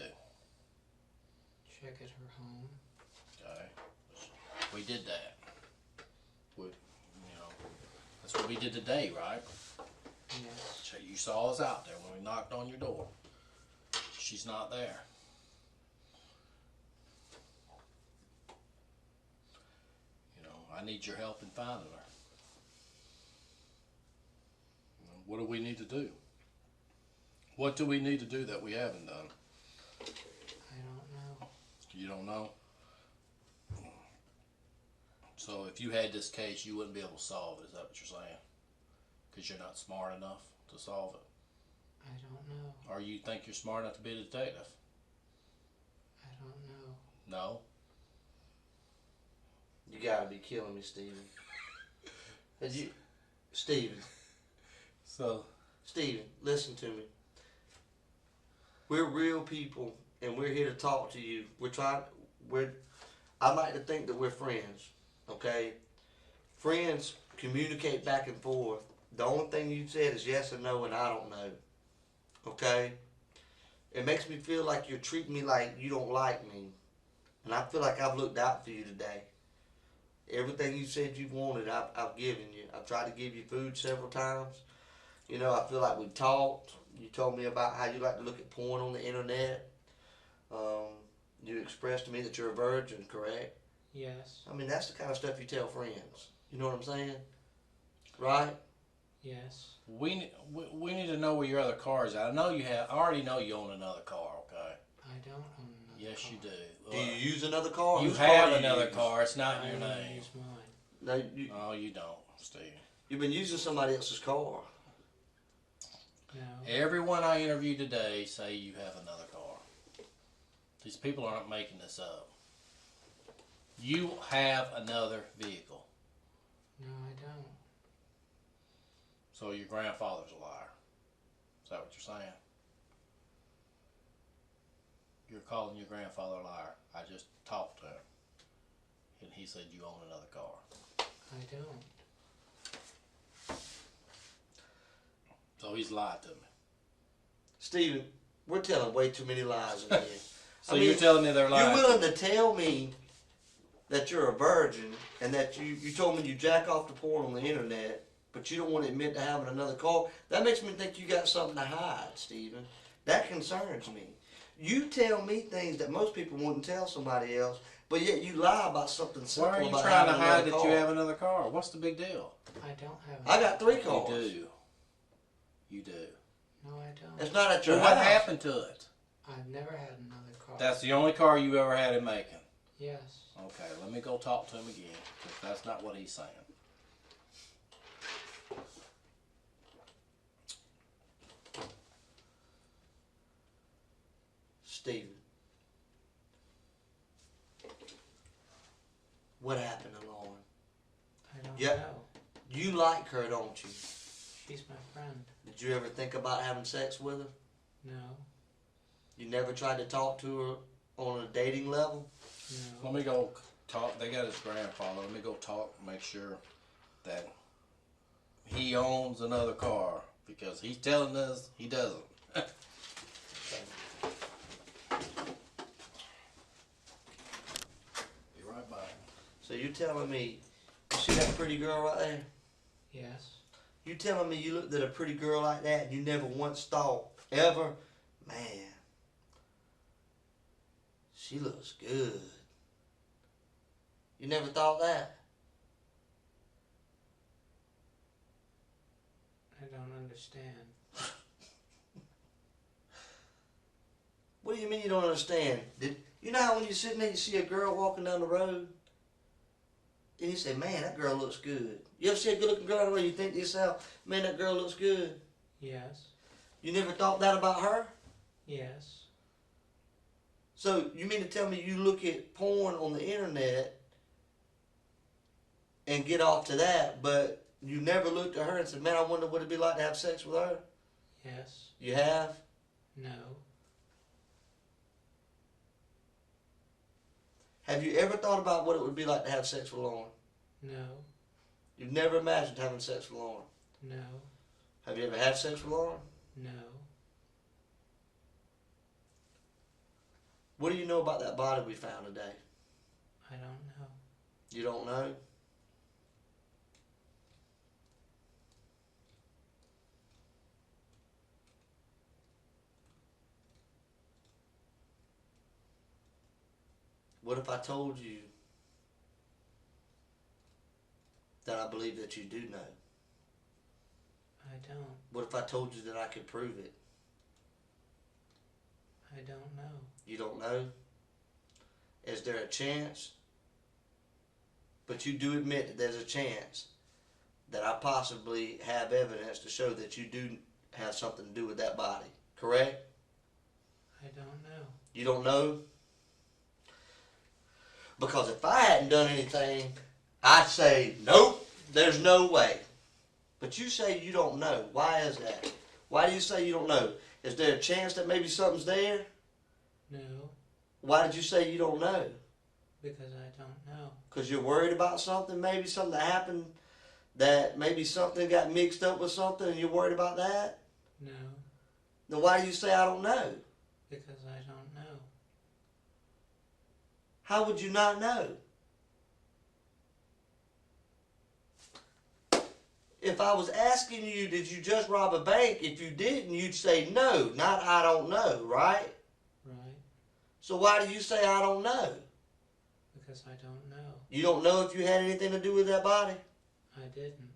B: Check at her home.
A: Okay. We did that. That's what we did today, right?
B: Yes.
A: So you saw us out there when we knocked on your door. She's not there. I need your help in finding her. What do we need to do? What do we need to do that we haven't done?
B: I don't know.
A: You don't know? So if you had this case, you wouldn't be able to solve it. Is that what you're saying? Because you're not smart enough to solve it?
B: I don't know.
A: Or you think you're smart enough to be a detective?
B: I don't know.
A: No?
C: You gotta be killing me, Stephen. Stephen, listen to me. We're real people, and we're here to talk to you. I like to think that we're friends, okay? Friends communicate back and forth. The only thing you said is yes or no, and I don't know, okay? It makes me feel like you're treating me like you don't like me, and I feel like I've looked out for you today. Everything you said you wanted, I've given you. I've tried to give you food several times. I feel like we talked. You told me about how you like to look at porn on the internet. You expressed to me that you're a virgin, correct?
B: Yes.
C: I mean, that's the kind of stuff you tell friends. You know what I'm saying? Right?
B: Yes.
A: We need to know where your other car is at. I already know you own another car, okay?
B: I don't own another
A: Yes,
B: car.
A: you do.
C: Do you use another car?
A: You
C: Whose
A: have
C: car do you
A: another
C: use?
A: car. It's not in
B: I
A: your
B: only
A: name.
B: use mine.
C: No,
A: No, you don't, Steve.
C: you've been using somebody else's car.
B: No.
A: Everyone I interviewed today say you have another car. These people aren't making this up. You have another vehicle.
B: No, I don't.
A: So your grandfather's a liar. Is that what you're saying? You're calling your grandfather a liar. I just talked to him, and he said you own another car.
B: I don't.
A: So he's lied to me.
C: Stephen, we're telling way too many lies in here.
A: So you're telling me they're lying?
C: You're willing to tell me that you're a virgin and that you told me you jack off the porn on the internet, but you don't want to admit to having another car. That makes me think you got something to hide, Stephen. That concerns me. You tell me things that most people wouldn't tell somebody else, but yet you lie about something simple.
A: Why are you
C: about
A: trying to
C: having
A: hide
C: another
A: that you
C: car.
A: have another car? What's the big deal?
B: I don't have
C: I got 3 cars.
A: You do. You do.
B: No, I don't.
C: It's not at your
A: Well,
C: house.
A: what happened to it?
B: I've never had another car.
A: That's the only car you ever had in Macon.
B: Yes.
A: Okay, let me go talk to him again, because that's not what he's saying.
C: Stephen, what happened to Lauren?
B: I don't
C: Yeah.
B: know.
C: You like her, don't you?
B: She's my friend.
C: Did you ever think about having sex with her?
B: No.
C: You never tried to talk to her on a dating level?
B: No.
A: Let me go talk. They got his grandfather. Let me go talk, make sure that he owns another car, because he's telling us he doesn't. Be right back.
C: So you're telling me, you see that pretty girl right there?
B: Yes.
C: You telling me you looked at a pretty girl like that and you never once thought, ever, man, she looks good. You never thought that?
B: I don't understand.
C: What do you mean you don't understand? You know how when you're sitting there you see a girl walking down the road? And you say, man, that girl looks good. You ever see a good looking girl down the road and you think to yourself, man, that girl looks good?
B: Yes.
C: You never thought that about her?
B: Yes.
C: So you mean to tell me you look at porn on the internet and get off to that, but you never looked at her and said, man, I wonder what it'd be like to have sex with her?
B: Yes.
C: You have?
B: No.
C: Have you ever thought about what it would be like to have sex with Lauren?
B: No.
C: You've never imagined having sex with Lauren?
B: No.
C: Have you ever had sex with Lauren?
B: No.
C: What do you know about that body we found today?
B: I don't know.
C: You don't know? What if I told you that I believe that you do know?
B: I don't.
C: What if I told you that I could prove it?
B: I don't know.
C: You don't know? Is there a chance? But you do admit that there's a chance that I possibly have evidence to show that you do have something to do with that body, correct?
B: I don't know.
C: You don't know? Because if I hadn't done anything, I'd say, nope, there's no way. But you say you don't know. Why is that? Why do you say you don't know? Is there a chance that maybe something's there?
B: No.
C: Why did you say you don't know?
B: Because I don't know.
C: Because you're worried about something? Maybe something that happened, that maybe something got mixed up with something and you're worried about that?
B: No.
C: Then why do you say I don't know?
B: Because I don't know.
C: How would you not know? If I was asking you, did you just rob a bank? If you didn't, you'd say no, not I don't know, right?
B: Right.
C: So why do you say I don't know?
B: Because I don't know.
C: You don't know if you had anything to do with that body?
B: I didn't.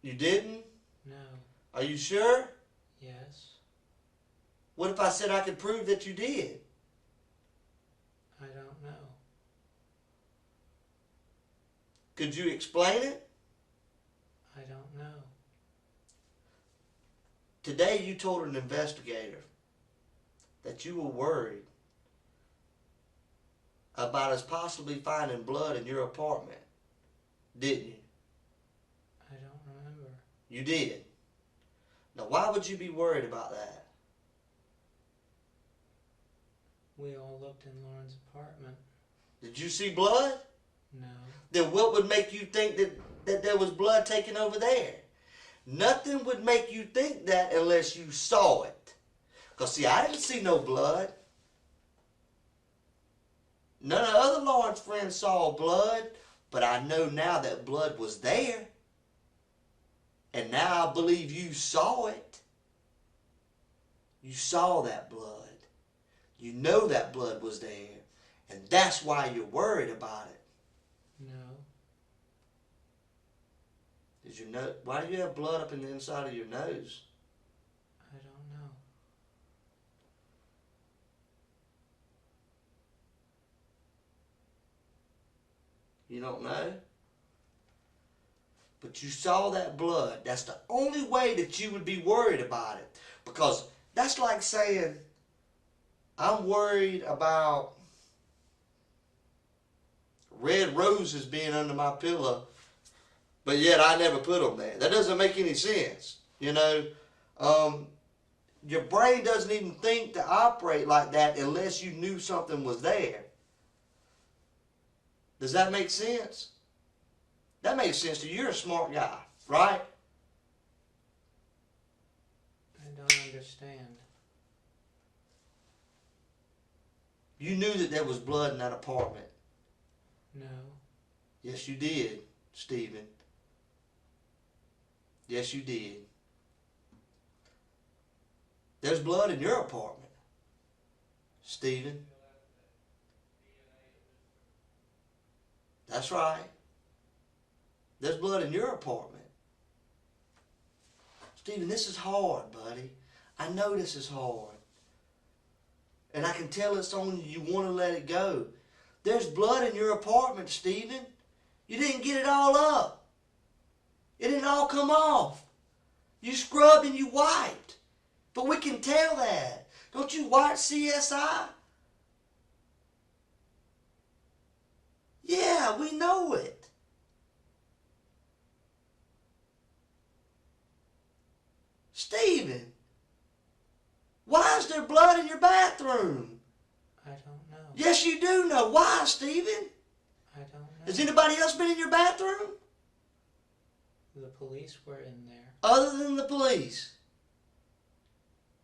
C: You didn't?
B: No.
C: Are you sure?
B: Yes.
C: What if I said I could prove that you did?
B: I don't know.
C: Could you explain it?
B: I don't know.
C: Today you told an investigator that you were worried about us possibly finding blood in your apartment, didn't you?
B: I don't remember.
C: You did. Now why would you be worried about that?
B: We all looked in Lauren's apartment.
C: Did you see blood?
B: No.
C: Then what would make you think that there was blood taken over there? Nothing would make you think that unless you saw it. Because see, I didn't see no blood. None of the other Lawrence friends saw blood, but I know now that blood was there. And now I believe you saw it. You saw that blood. You know that blood was there. And that's why you're worried about it.
B: No.
C: Did you know? Why do you have blood up in the inside of your nose?
B: I don't know.
C: You don't know? But you saw that blood. That's the only way that you would be worried about it. Because that's like saying, I'm worried about red roses being under my pillow, but yet I never put them there. That doesn't make any sense. You know, your brain doesn't even think to operate like that unless you knew something was there. Does that make sense? That makes sense to you. You're a smart guy, right?
B: I don't understand.
C: You knew that there was blood in that apartment.
B: No.
C: Yes, you did, Stephen. Yes, you did. There's blood in your apartment, Stephen. That's right. There's blood in your apartment. Stephen, this is hard, buddy. I know this is hard. And I can tell it's on you. You want to let it go. There's blood in your apartment, Stephen. You didn't get it all up. It didn't all come off. You scrubbed and you wiped. But we can tell that. Don't you watch CSI? Yeah, we know it. Stephen, why is there blood in your bathroom?
B: I don't know.
C: Yes, you do know. Why, Stephen?
B: I don't know.
C: Has anybody else been in your bathroom?
B: The police were in there.
C: Other than the police?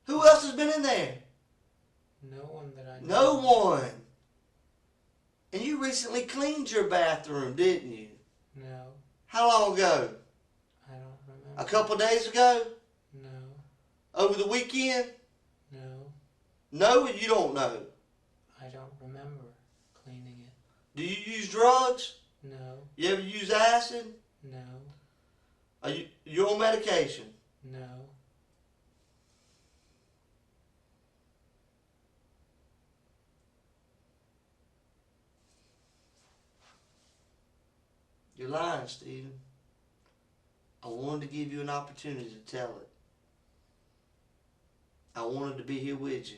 C: Who else has been in there?
B: No one that I
C: No
B: know.
C: one. And you recently cleaned your bathroom, didn't you?
B: No,
C: How long ago?
B: I don't remember.
C: A couple days ago?
B: No,
C: Over the weekend?
B: no,
C: No, you don't know.
B: I don't remember cleaning it.
C: Do you use drugs?
B: No,
C: You ever use acid?
B: no,
C: Are you on medication?
B: no.
C: You're lying, Stephen. I wanted to give you an opportunity to tell it. I wanted to be here with you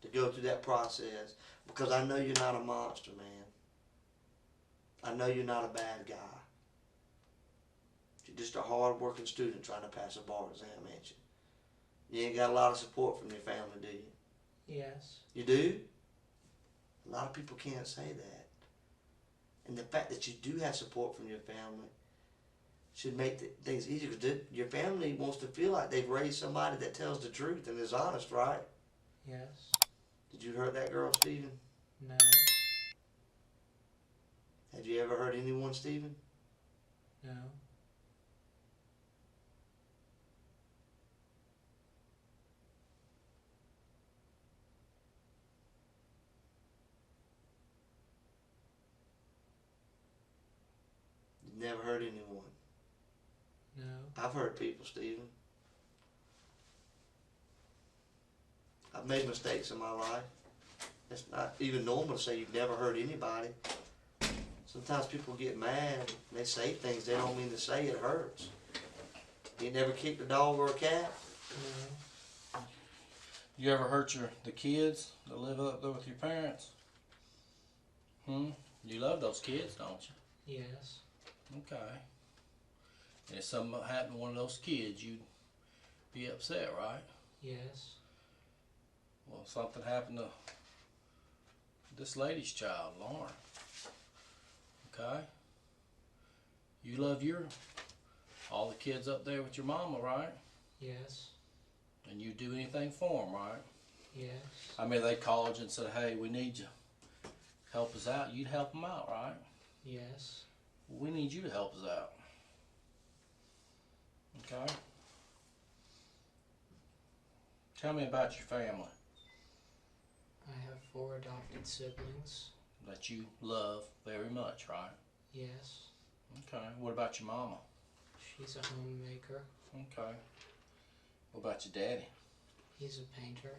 C: to go through that process because I know you're not a monster, man. I know you're not a bad guy. You're just a hard-working student trying to pass a bar exam, ain't you? You ain't got a lot of support from your family, do you?
B: Yes,
C: You do? A lot of people can't say that. And the fact that you do have support from your family should make things easier. Because your family wants to feel like they've raised somebody that tells the truth and is honest, right?
B: yes,
C: Did you hurt that girl, Stephen?
B: no,
C: Have you ever hurt anyone, Stephen?
B: no,
C: You've never hurt anyone.
B: no,
C: I've hurt people, Stephen. I've made mistakes in my life. It's not even normal to say you've never hurt anybody. Sometimes people get mad and they say things they don't mean to say. It hurts. You never kicked a dog or a cat?
B: no.
A: You ever hurt the kids that live up there with your parents? You love those kids, don't you?
B: Yes,
A: Okay. And if something happened to one of those kids, you'd be upset, right?
B: yes,
A: Well, something happened to this lady's child, Lauren. Okay? You love all the kids up there with your mama, right?
B: yes,
A: And you do anything for them, right?
B: yes,
A: I mean, they called you and said, hey, we need you. Help us out. You'd help them out, right?
B: yes.
A: We need you to help us out. Okay? Tell me about your family
B: I have 4 adopted siblings.
A: that you love very much, right?
B: Yes,
A: Okay. What about your mama?
B: she's a homemaker.
A: Okay. What about your daddy?
B: He's a painter.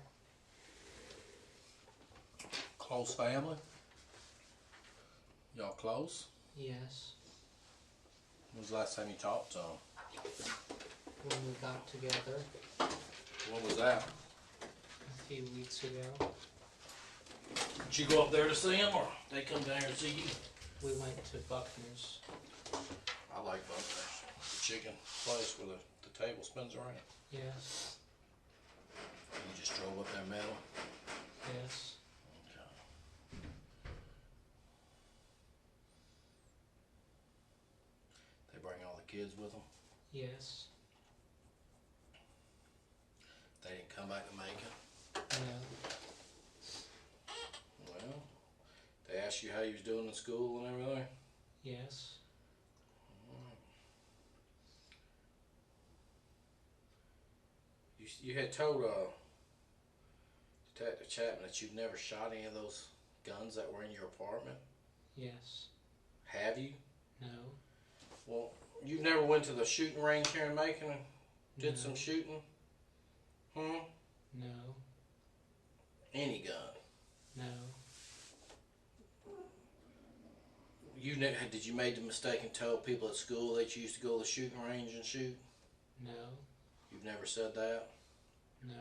A: Close family? Y'all close?
B: Yes,
A: When was the last time you talked to them?
B: when we got together
A: When was that?
B: a few weeks ago.
A: Did you go up there to see them, or they come down here to see you?
B: We went to Buckner's.
A: I like Buckner's. The chicken place where the table spins around.
B: Yes,
A: You just drove up there metal?
B: yes,
A: Okay. They bring all the kids with them?
B: yes,
A: They didn't come back to Macon?
B: no,
A: Well, they asked you how you was doing in school and everything?
B: yes,
A: You had told Detective Chapman that you'd never shot any of those guns that were in your apartment?
B: yes,
A: Have you?
B: no,
A: Well, you never went to the shooting range here in Macon and did
B: No.
A: some shooting?
B: no,
A: Any gun?
B: no,
A: Did you make the mistake and tell people at school that you used to go to the shooting range and shoot?
B: no,
A: You've never said that?
B: No.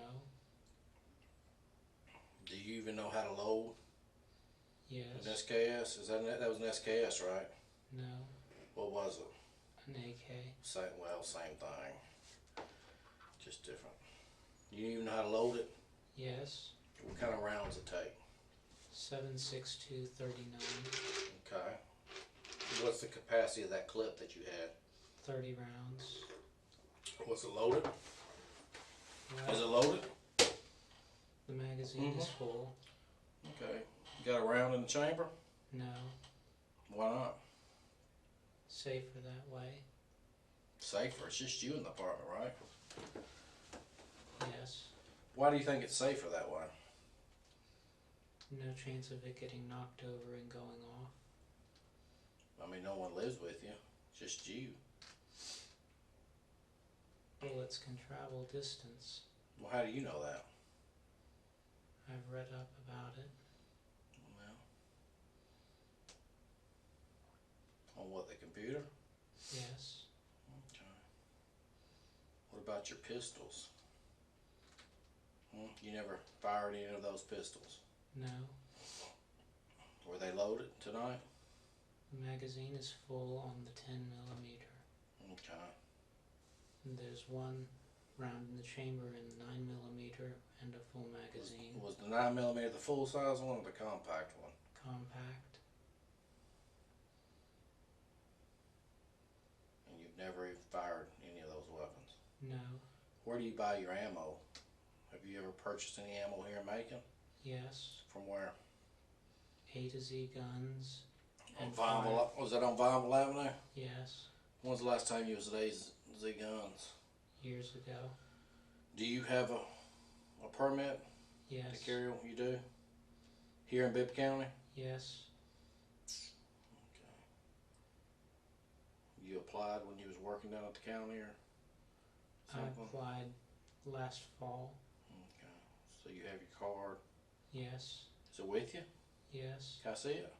A: Do you even know how to load
B: Yes.
A: an SKS? That was an SKS, right?
B: No.
A: What was it?
B: An AK.
A: Same thing. Just different. You even know how to load it?
B: Yes.
A: What kind of rounds it take?
B: 7.62 39.
A: Okay. What's the capacity of that clip that you had?
B: 30 rounds.
A: Was it loaded?
B: Well,
A: Is it loaded?
B: the magazine is full.
A: Okay. You got a round in the chamber?
B: No.
A: Why not?
B: Safer that way.
A: Safer. It's just you in the apartment, right?
B: Yes.
A: Why do you think it's safer that way?
B: No chance of it getting knocked over and going off.
A: I mean, no one lives with you. Just you.
B: Bullets can travel distance.
A: Well, how do you know that?
B: I've read up about it.
A: Well, on what, the computer?
B: Yes.
A: Okay. What about your pistols? You never fired any of those pistols?
B: No.
A: Were they loaded tonight?
B: The magazine is full on the 10 millimeter.
A: Okay.
B: And there's one round in the chamber in the 9 millimeter and a full magazine.
A: Was the 9mm the full size one or the compact one?
B: Compact.
A: And you've never even fired any of those weapons?
B: No.
A: Where do you buy your ammo? Have you ever purchased any ammo here in Macon?
B: Yes.
A: From where?
B: A to Z guns.
A: On
B: And
A: Vineville, was that on Vineville Avenue?
B: Yes.
A: When's the last time you was at A to Z Guns?
B: Years ago.
A: Do you have a permit
B: Yes.
A: to carry one? You do? Here in Bibb County?
B: Yes.
A: Okay. You applied when you was working down at the county or
B: I
A: something?
B: applied last fall.
A: Okay. So you have your card.
B: Yes.
A: Is it with you?
B: Yes.
A: Can I see it?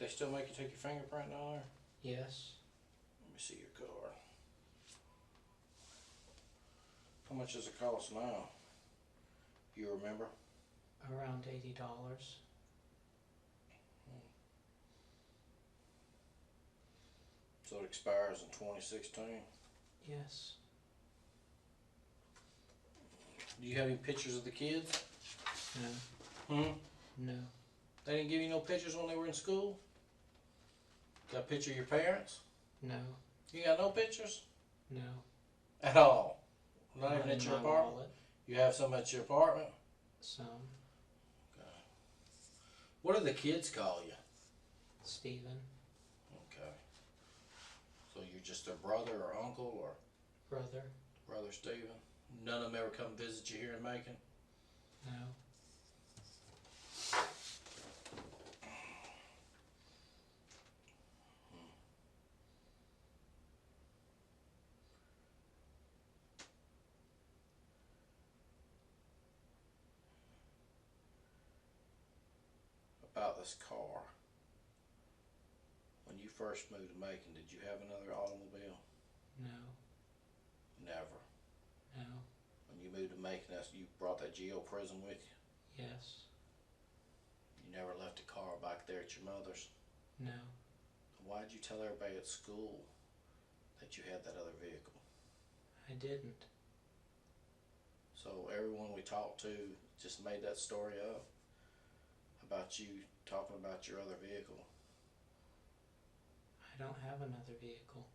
A: They still make you take your fingerprint down there?
B: Yes.
A: Let me see your card. How much does it cost now? You remember?
B: Around $80.
A: So it expires in 2016.
B: Yes.
A: Do you have any pictures of the kids?
B: No. No.
A: They didn't give you no pictures when they were in school? Got a picture of your parents?
B: No.
A: You got no pictures?
B: No.
A: At all? Not even
B: in
A: at your
B: my
A: apartment?
B: wallet.
A: You have some at your apartment?
B: Some.
A: Okay. What do the kids call you?
B: Stephen.
A: Okay. So you're just their brother or uncle or
B: Brother.
A: brother Stephen? None of them ever come visit you here in Macon?
B: No.
A: About this car. When you first moved to Macon, did you have another automobile?
B: No.
A: Never.
B: No.
A: When you moved to Macon, you brought that Geo Prism with you?
B: Yes.
A: You never left a car back there at your mother's?
B: No.
A: Why'd you tell everybody at school that you had that other vehicle?
B: I didn't.
A: So everyone we talked to just made that story up about you talking about your other vehicle.
B: I don't have another vehicle.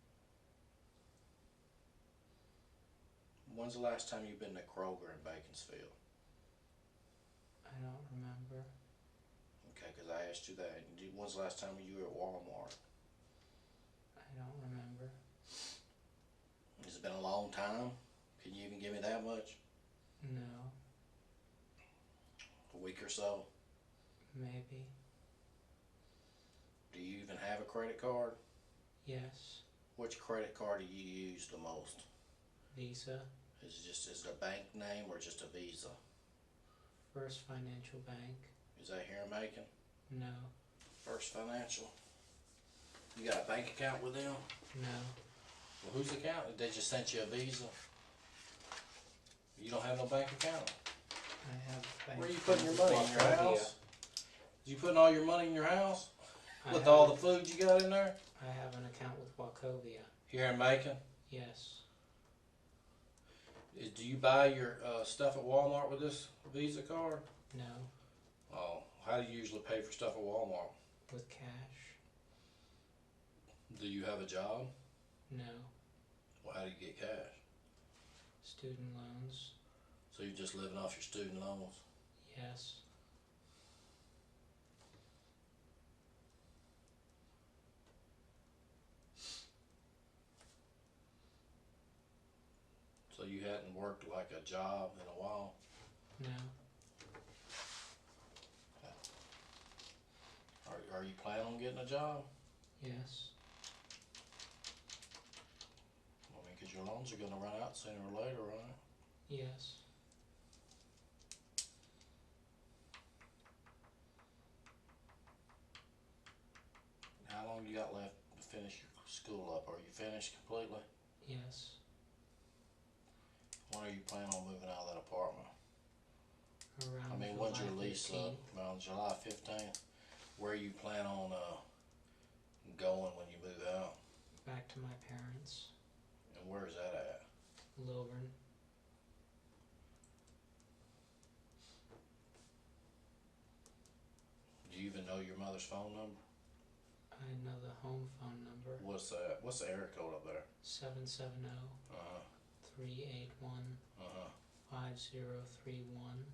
A: When's the last time you've been to Kroger in Baconsfield?
B: I don't remember.
A: Okay, because I asked you that. When's the last time you were at Walmart?
B: I don't remember.
A: Has it been a long time? Can you even give me that much?
B: No.
A: A week or so?
B: Maybe.
A: Do you even have a credit card?
B: Yes.
A: Which credit card do you use the most?
B: Visa.
A: Is it a bank name or just a Visa?
B: First Financial Bank.
A: Is that here in Macon?
B: No.
A: First Financial. You got a bank account with them?
B: No.
A: Well, whose account? They just sent you a Visa? You don't have no bank account?
B: I have bank
A: Where are you putting your
B: accounts
A: money?
B: with
A: In your
B: Wachovia.
A: house? You putting all your money in your house?
B: I
A: With
B: have
A: all
B: an-
A: the food you got in there?
B: I have an account with Wachovia.
A: Here in Macon?
B: Yes.
A: Do you buy your stuff at Walmart with this Visa card?
B: No.
A: Oh, how do you usually pay for stuff at Walmart?
B: With cash.
A: Do you have a job?
B: No.
A: Well, how do you get cash?
B: Student loans.
A: So you're just living off your student loans?
B: Yes.
A: So you hadn't worked like a job in a while?
B: No.
A: Are you planning on getting a job?
B: Yes.
A: I mean, because your loans are going to run out sooner or later, right?
B: Yes.
A: How long you got left to finish your school up? Are you finished completely?
B: Yes.
A: When are you planning on moving out of that apartment?
B: Around
A: I mean,
B: July
A: when's your lease
B: 15th.
A: up? Around July 15th? Where you plan on going when you move out?
B: Back to my parents.
A: And where's that at?
B: Lilburn.
A: Do you even know your mother's phone number?
B: I know the home phone number.
A: What's that? What's the area code up there?
B: 770
A: Uh-huh.
B: 381
A: Uh-huh.
B: 5031.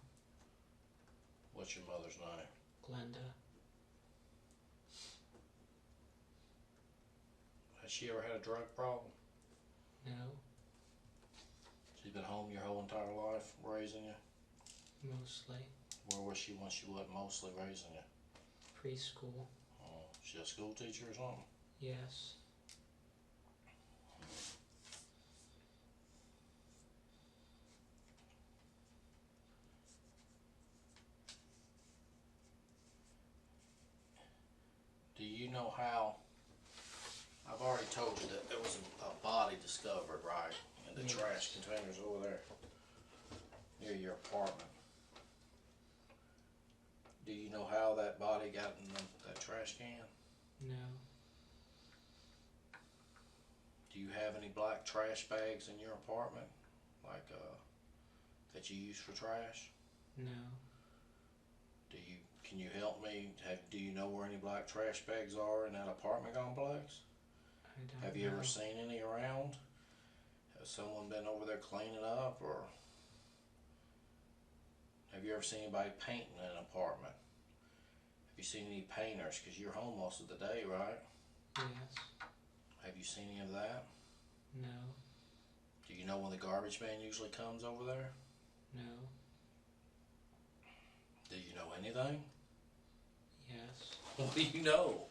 A: What's your mother's name?
B: Glenda.
A: Has she ever had a drug problem?
B: No.
A: She's been home your whole entire life raising you?
B: Mostly.
A: Where was she when she wasn't mostly raising you?
B: Preschool.
A: Oh, she a school teacher or something?
B: Yes.
A: Do you know how? I've already told you that there was a body discovered, right, in the
B: Yes.
A: trash containers over there near your apartment. Do you know how that body got in that trash can?
B: No.
A: Do you have any black trash bags in your apartment, like that you use for trash?
B: No.
A: Can you help me? Do you know where any black trash bags are in that apartment complex?
B: I don't
A: Have you
B: know.
A: ever seen any around? Has someone been over there cleaning up, or have you ever seen anybody painting in an apartment? Have you seen any painters? Because you're home most of the day, right?
B: Yes.
A: Have you seen any of that?
B: No.
A: Do you know when the garbage man usually comes over there?
B: No.
A: Do you know anything?
B: Yes.
A: What do you know?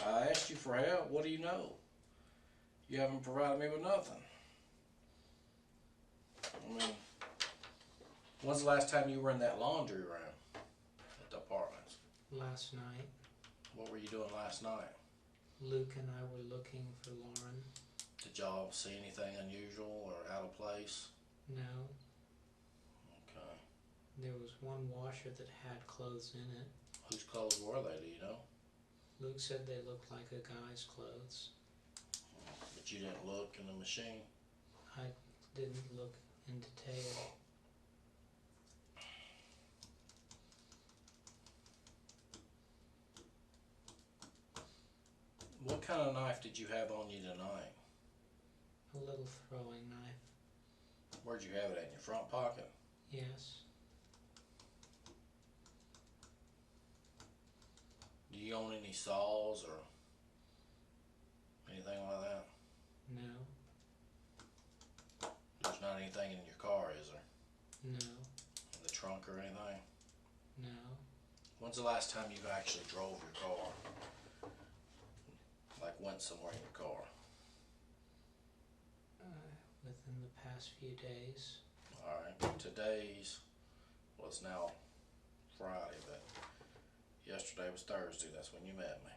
A: I asked you for help. What do you know? You haven't provided me with nothing. I mean, when's the last time you were in that laundry room at the apartments?
B: Last night,
A: What were you doing last night?
B: Luke and I were looking for Lauren.
A: Did y'all see anything unusual or out of place?
B: No.
A: Okay.
B: There was one washer that had clothes in it.
A: Whose clothes were they, do you know?
B: Luke said they looked like a guy's clothes.
A: But you didn't look in the machine?
B: I didn't look in detail.
A: What kind of knife did you have on you tonight?
B: A little throwing knife.
A: Where'd you have it at, in your front pocket?
B: Yes.
A: Do you own any saws or anything like that?
B: No.
A: There's not anything in your car, is there?
B: No.
A: In the trunk or anything?
B: No.
A: When's the last time you actually drove your car? Like went somewhere in your car?
B: Within the past few days.
A: Alright, today's, well, it's now Friday, but yesterday was Thursday. That's when you met me.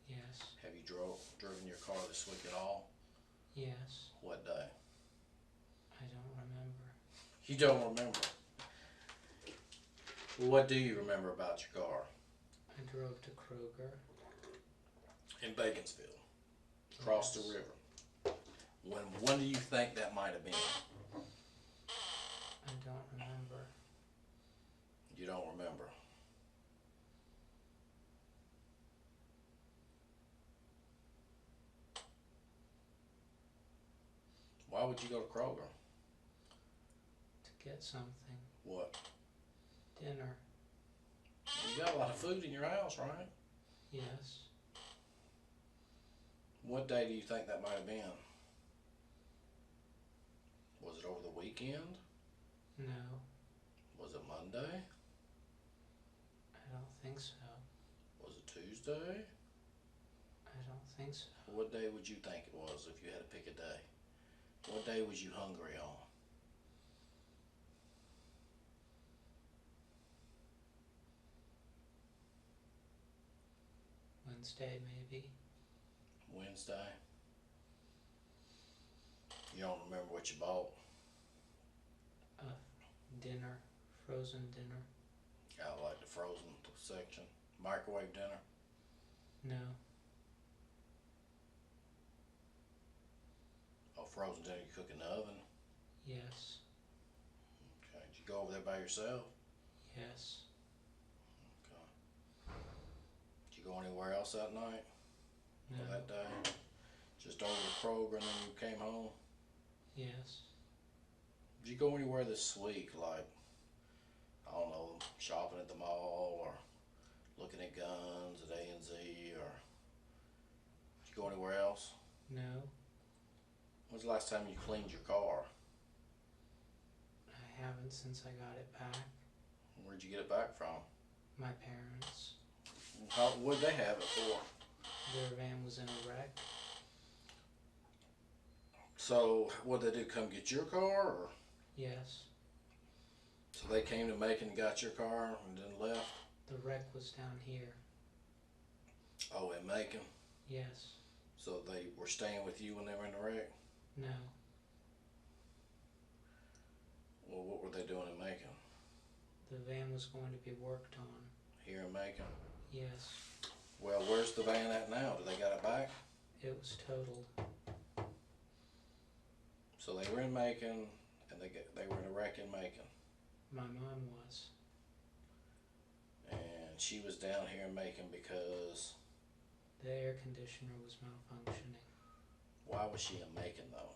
B: Yes.
A: Have you driven your car this week at all?
B: Yes.
A: What day?
B: I don't remember.
A: You don't remember. What do you remember about your car?
B: I drove to Kroger.
A: In Baconsfield. Across the river. When do you think that might have been?
B: I don't remember.
A: You don't remember. Why would you go to Kroger?
B: To get something.
A: What?
B: Dinner.
A: You got a lot of food in your house, right?
B: Yes.
A: What day do you think that might have been? Was it over the weekend?
B: No.
A: Was it Monday?
B: I don't think so.
A: Was it Tuesday?
B: I don't think so.
A: What day would you think it was if you had to pick a day? What day was you hungry on?
B: Wednesday, maybe.
A: Wednesday? You don't remember what you bought?
B: Dinner. Frozen dinner.
A: I like the frozen section. Microwave dinner?
B: No.
A: Oh, frozen dinner you cook in the oven?
B: Yes.
A: Okay. Did you go over there by yourself?
B: Yes.
A: Okay. Did you go anywhere else that night?
B: No.
A: Or that day? Just over to Kroger and then you came home?
B: Yes.
A: Did you go anywhere this week, like, I don't know, shopping at the mall or looking at guns at A&Z, or did you go anywhere else?
B: No.
A: When's the last time you cleaned your car?
B: I haven't since I got it back.
A: Where'd you get it back from?
B: My parents.
A: What'd they have it for?
B: Their van was in a wreck.
A: So, what'd they do, come get your car, or?
B: Yes.
A: So they came to Macon and got your car and then left?
B: The wreck was down here.
A: Oh, in Macon?
B: Yes.
A: So they were staying with you when they were in the wreck?
B: No.
A: Well, what were they doing in Macon?
B: The van was going to be worked on.
A: Here in Macon?
B: Yes.
A: Well, where's the van at now? Do they got it back?
B: It was totaled.
A: So they were in Macon, and they were in a wreck in Macon.
B: My mom was.
A: And she was down here in Macon because...
B: The air conditioner was malfunctioning.
A: Why was she in Macon, though?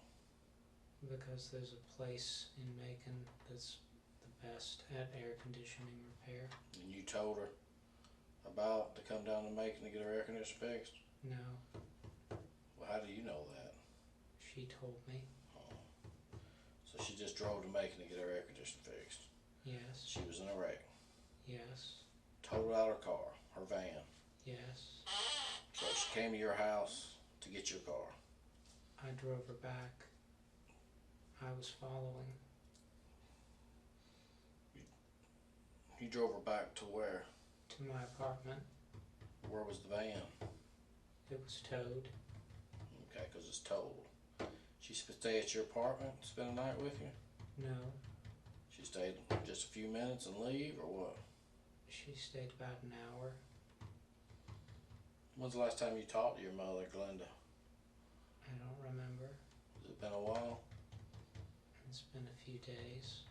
B: Because there's a place in Macon that's the best at air conditioning repair.
A: And you told her about to come down to Macon to get her air conditioner fixed?
B: No.
A: Well, how do you know that?
B: She told me.
A: Oh. So she just drove to Macon to get her air conditioner fixed.
B: Yes.
A: She was in a wreck.
B: Yes.
A: Totaled out her car, her van.
B: Yes.
A: So she came to your house to get your car.
B: I drove her back. I was following.
A: You drove her back to where?
B: To my apartment.
A: Where was the van?
B: It was towed.
A: Okay, because it's towed. She stay at your apartment, spend the night with you?
B: No.
A: She stayed just a few minutes and leave, or what?
B: She stayed about an hour.
A: When's the last time you talked to your mother, Glenda?
B: I don't remember.
A: Has it been a while?
B: It's been a few days.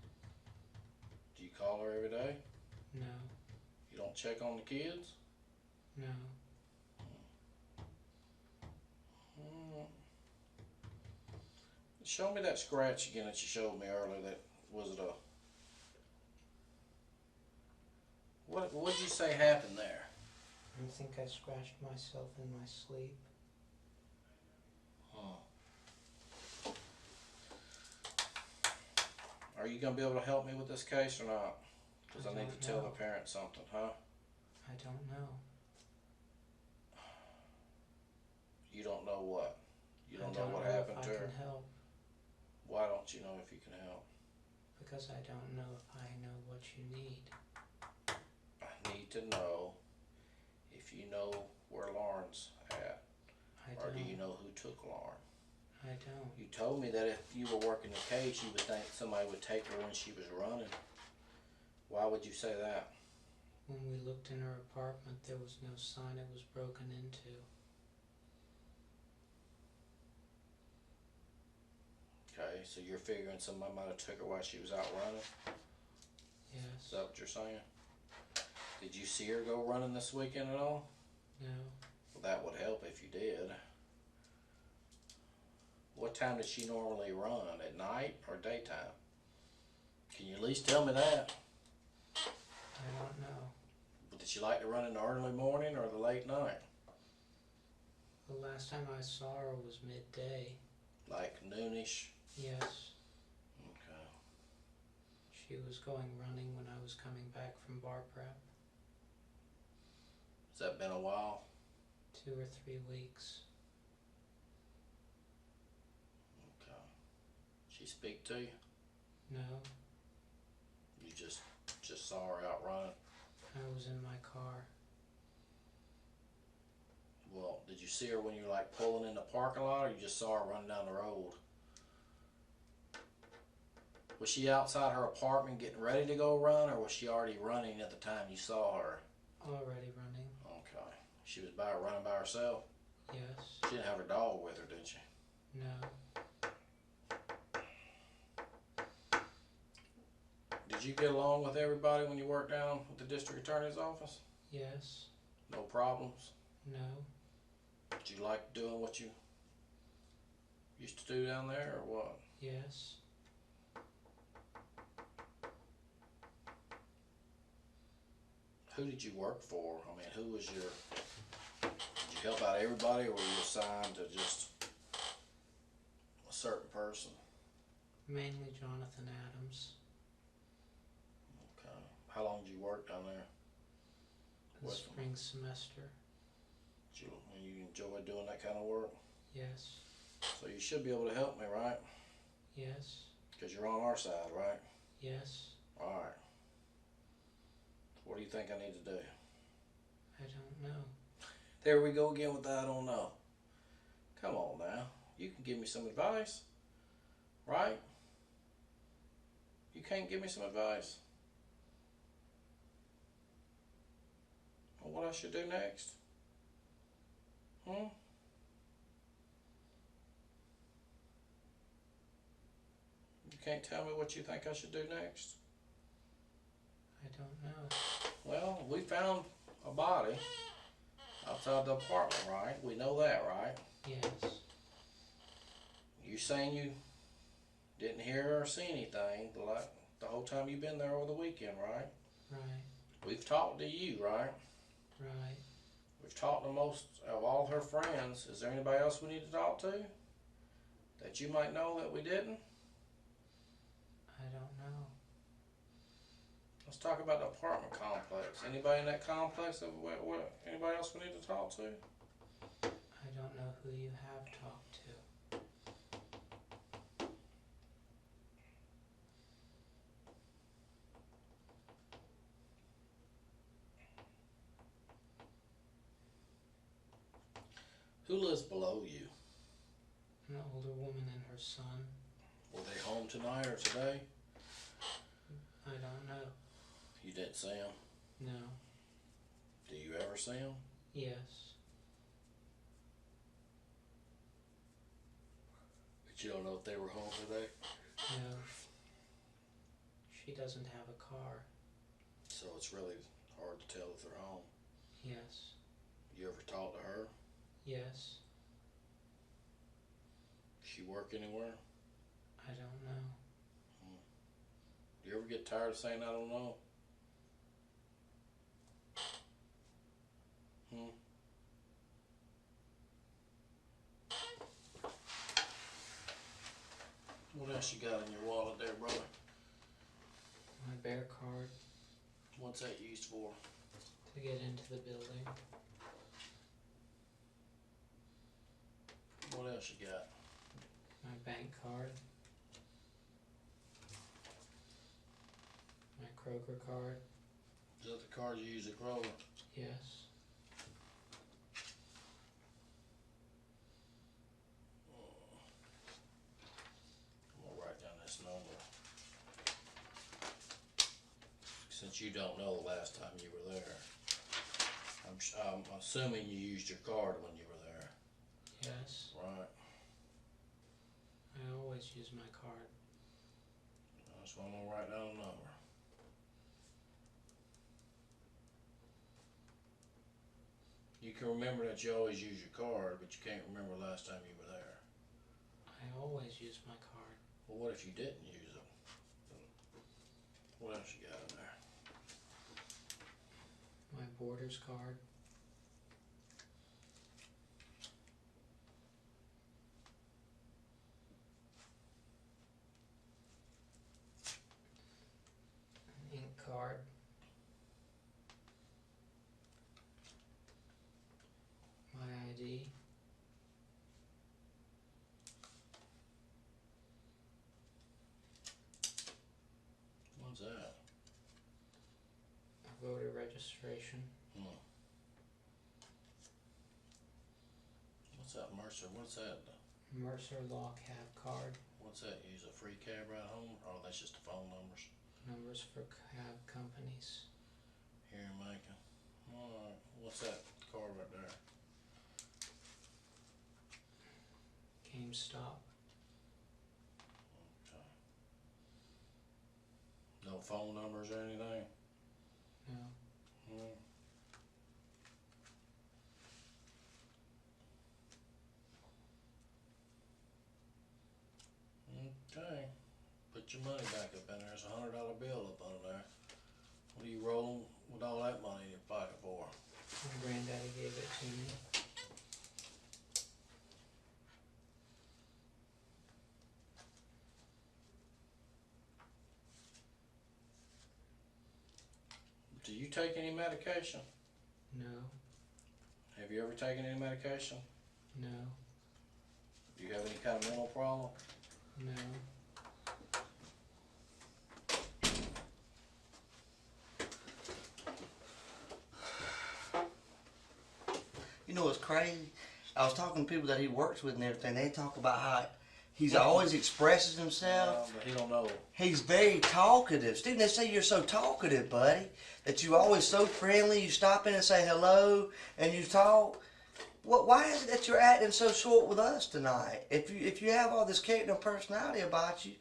A: Do you call her every day?
B: No.
A: You don't check on the kids?
B: No.
A: Hmm. Show me that scratch again that you showed me earlier. That was it a... What'd you say happened there?
B: I think I scratched myself in my sleep.
A: Are you going to be able to help me with this case or not? Because I need
B: don't
A: to tell
B: know.
A: the parents something, huh?
B: I don't know.
A: You don't know what? You don't
B: I
A: know what happened
B: if
A: to
B: I
A: her?
B: can help.
A: Why don't you know if you can help?
B: Because I don't know if I know what you need.
A: I need to know if you know where Lauren's at.
B: I
A: Or
B: don't.
A: do you know who took Lauren?
B: I don't.
A: You told me that if you were working the case, you would think somebody would take her when she was running. Why would you say that?
B: When we looked in her apartment, there was no sign it was broken into.
A: Okay, so you're figuring somebody might have took her while she was out running? Is
B: Yes.
A: that what you're saying? Did you see her go running this weekend at all?
B: No.
A: Well, that would help if you did. What time does she normally run? At night or daytime? Can you at least tell me that?
B: I don't know.
A: Did she like to run in the early morning or the late night?
B: The last time I saw her was midday.
A: Like noonish?
B: Yes.
A: Okay.
B: She was going running when I was coming back from bar prep.
A: Has that been a while?
B: 2 or 3 weeks.
A: Okay. She speak to you?
B: No.
A: You just saw her out running?
B: I was in my car.
A: Well, did you see her when you were like pulling in the parking lot, or you just saw her running down the road? Was she outside her apartment getting ready to go run, or was she already running at the time you saw her?
B: Already running.
A: Okay. She was running by herself?
B: Yes.
A: She didn't have her dog with her, did she?
B: No.
A: Did you get along with everybody when you worked down at the district attorney's office?
B: Yes.
A: No problems?
B: No.
A: Did you like doing what you used to do down there, or what?
B: Yes.
A: Who did you work for? I mean, who was your... Did you help out everybody, or were you assigned to just a certain person?
B: Mainly Jonathan Adams.
A: Okay. How long did you work down there?
B: The
A: With
B: spring semester.
A: Did you enjoy doing that kind of work?
B: Yes.
A: So you should be able to help me, right?
B: Yes.
A: Because you're on our side, right?
B: Yes.
A: Alright. What do you think I need to do?
B: I don't know.
A: There we go again with that I don't know. Come on now. You can give me some advice, right? You can't give me some advice? On what I should do next? Hmm? You can't tell me what you think I should do next?
B: I don't know.
A: Well, we found a body outside the apartment, right? We know that, right?
B: Yes.
A: You saying you didn't hear or see anything the whole time you've been there over the weekend, right?
B: Right.
A: We've talked to you, right?
B: Right.
A: We've talked to most of all her friends. Is there anybody else we need to talk to that you might know that we didn't?
B: I don't know.
A: Let's talk about the apartment complex. Anybody in that complex anybody else we need to talk to?
B: I don't know who you have talked to.
A: Who lives below you?
B: An older woman and her son.
A: Were they home tonight or today?
B: I don't know.
A: You didn't see them?
B: No.
A: Do you ever see them?
B: Yes.
A: But you don't know if they were home today?
B: No. She doesn't have a car.
A: So it's really hard to tell if they're home.
B: Yes.
A: You ever talk to her?
B: Yes.
A: She work anywhere?
B: I don't know.
A: Do you ever get tired of saying I don't know? What else you got in your wallet there, brother?
B: My bear card
A: What's that used for?
B: to get into the building.
A: What else you got?
B: My bank card. My Kroger card.
A: Is that the card you use at Kroger?
B: Yes.
A: But you don't know the last time you were there. I'm assuming you used your card when you were there.
B: Yes.
A: Right.
B: I always use my card.
A: That's why I'm gonna write down a number. You can remember that you always use your card, but you can't remember the last time you were there.
B: I always use my card.
A: Well, what if you didn't use it? What else you got in there?
B: My boarder's card. An ink card. My ID.
A: What's that?
B: A voter registration.
A: What's that, Mercer? What's that?
B: Mercer Law Cab card.
A: What's that? Use a free cab ride home? Or that's just the phone numbers?
B: Numbers for cab companies.
A: Here in Macon. Alright. What's that card right there?
B: GameStop.
A: Okay. No phone numbers or anything?
B: No.
A: Okay. Put your money back up in there. There's $100 bill up under there. What are you rolling with all that money in your pocket for?
B: My granddaddy gave it to me.
A: Do you take any medication?
B: No.
A: Have you ever taken any medication?
B: No.
A: Do you have any kind of mental problem?
B: No.
C: You know what's crazy? I was talking to people that he works with and everything. They talk about how he's always expresses himself.
A: But he don't know.
C: He's very talkative. Stephen, they say you're so talkative, buddy, that you're always so friendly. You stop in and say hello, and you talk. Why is it that you're acting so short with us tonight? If you have all this character and personality about you,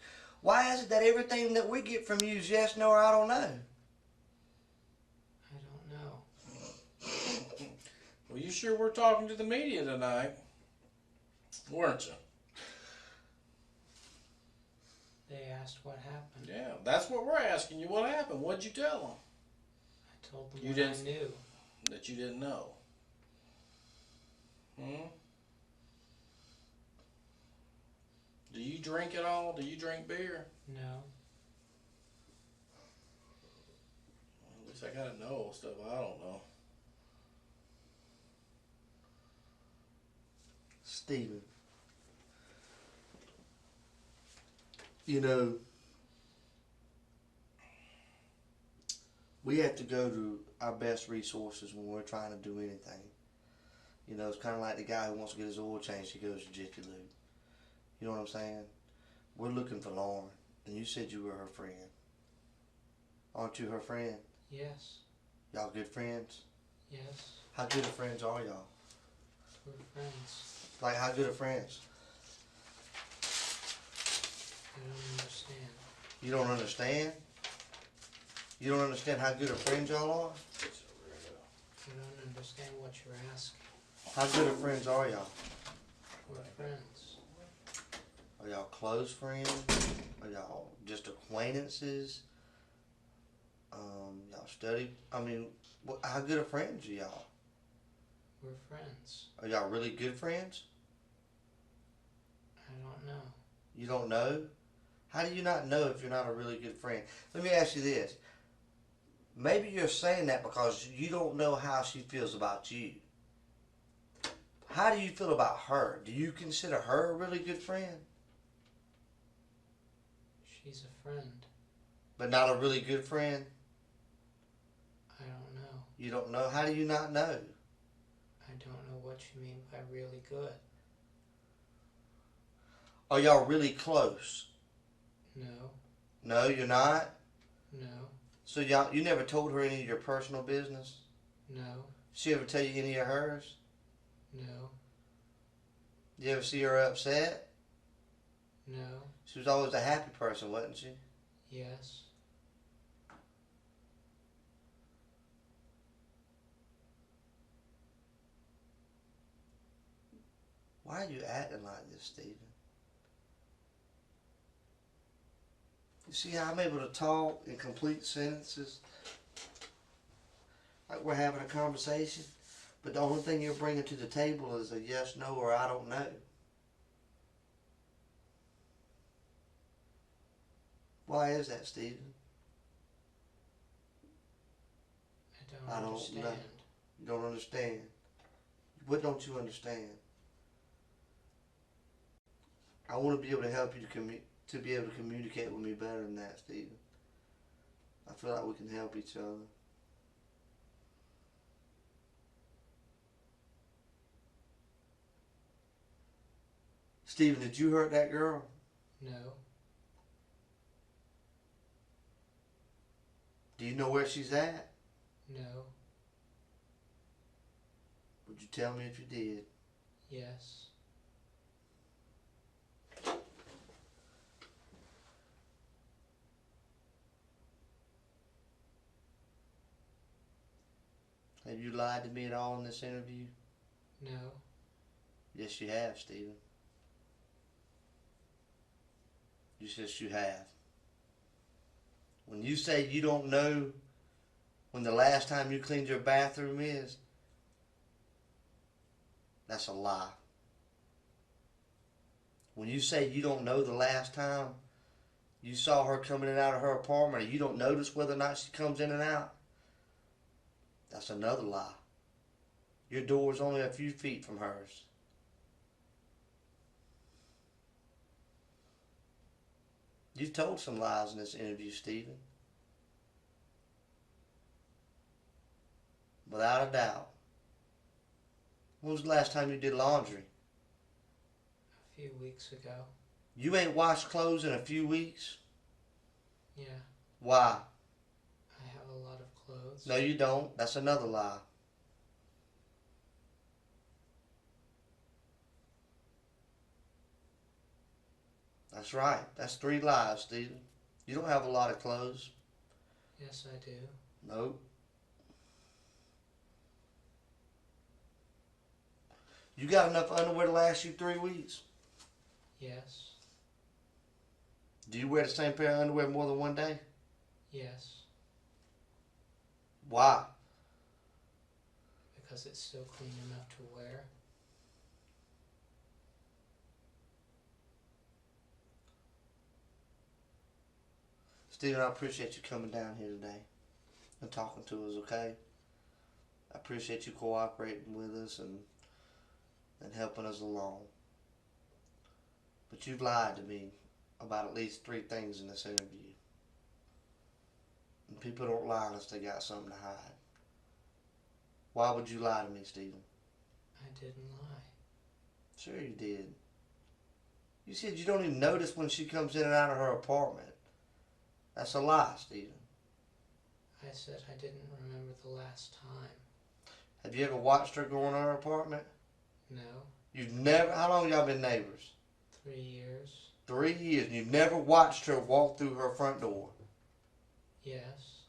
C: why is it that everything that we get from you is yes, no, or I don't know?
B: I don't know.
A: Well, you sure were talking to the media tonight, weren't you?
B: They asked what happened.
A: Yeah, that's what we're asking you. What happened? What'd you tell them?
B: I told them
A: You
B: what
A: didn't-
B: I knew.
A: That you didn't know. Do you drink at all? Do you drink beer?
B: No.
A: Well, at least I gotta know stuff I don't know.
C: Stephen, you know, we have to go to our best resources when we're trying to do anything. You know, it's kind of like the guy who wants to get his oil changed, he goes to Jiffy Lube. You know what I'm saying? We're looking for Lauren, and you said you were her friend. Aren't you her friend?
B: Yes.
C: Y'all good friends?
B: Yes.
C: How good of friends are y'all?
B: We're friends.
C: Like, how good of friends?
B: I don't understand.
C: You don't understand? You don't understand how good of friends y'all are?
B: I don't understand what you're asking.
C: How good of friends are y'all?
B: We're friends.
C: Are y'all close friends? Are y'all just acquaintances? Y'all study? I mean, how good of friends are y'all?
B: We're friends.
C: Are y'all really good friends?
B: I don't know.
C: You don't know? How do you not know if you're not a really good friend? Let me ask you this. Maybe you're saying that because you don't know how she feels about you. How do you feel about her? Do you consider her a really good friend?
B: She's a friend.
C: But not a really good friend?
B: I don't know.
C: You don't know? How do you not know?
B: I don't know what you mean by really good.
C: Are y'all really close?
B: No.
C: No, you're not?
B: No.
C: So you never told her any of your personal business?
B: No.
C: She ever tell you any of hers?
B: No.
C: You ever see her upset?
B: No.
C: She was always a happy person, wasn't she?
B: Yes.
C: Why are you acting like this, Stephen? You see how I'm able to talk in complete sentences? Like we're having a conversation, but the only thing you're bringing to the table is a yes, no, or I don't know. Why is that, Stephen?
B: I don't understand.
C: know. You don't understand. What don't you understand? I want to be able to help you to be able to communicate with me better than that, Stephen. I feel like we can help each other. Stephen, did you hurt that girl?
B: No.
C: Do you know where she's at?
B: No.
C: Would you tell me if you did?
B: Yes.
C: Have you lied to me at all in this interview?
B: No.
C: Yes, you have, Stephen. Yes, you have. When you say you don't know when the last time you cleaned your bathroom is, that's a lie. When you say you don't know the last time you saw her coming in and out of her apartment, or you don't notice whether or not she comes in and out, that's another lie. Your door is only a few feet from hers. You've told some lies in this interview, Stephen. Without a doubt. When was the last time you did laundry?
B: A few weeks ago.
C: You ain't washed clothes in a few weeks?
B: Yeah.
C: Why?
B: I have a lot of clothes.
C: No, you don't. That's another lie. That's right. That's 3 lies, Stephen. You don't have a lot of clothes.
B: Yes, I do.
C: Nope. You got enough underwear to last you 3 weeks?
B: Yes.
C: Do you wear the same pair of underwear more than one day?
B: Yes.
C: Why?
B: Because it's still clean enough to wear.
C: Stephen, I appreciate you coming down here today and talking to us, okay? I appreciate you cooperating with us and helping us along. But you've lied to me about at least 3 things in this interview. And people don't lie unless they got something to hide. Why would you lie to me, Stephen?
B: I didn't lie.
C: Sure you did. You said you don't even notice when she comes in and out of her apartment. That's a lie, Stephen.
B: I said I didn't remember the last time.
C: Have you ever watched her go in her apartment?
B: No.
C: You've never... How long y'all been neighbors?
B: 3 years.
C: 3 years, and you've never watched her walk through her front door?
B: Yes.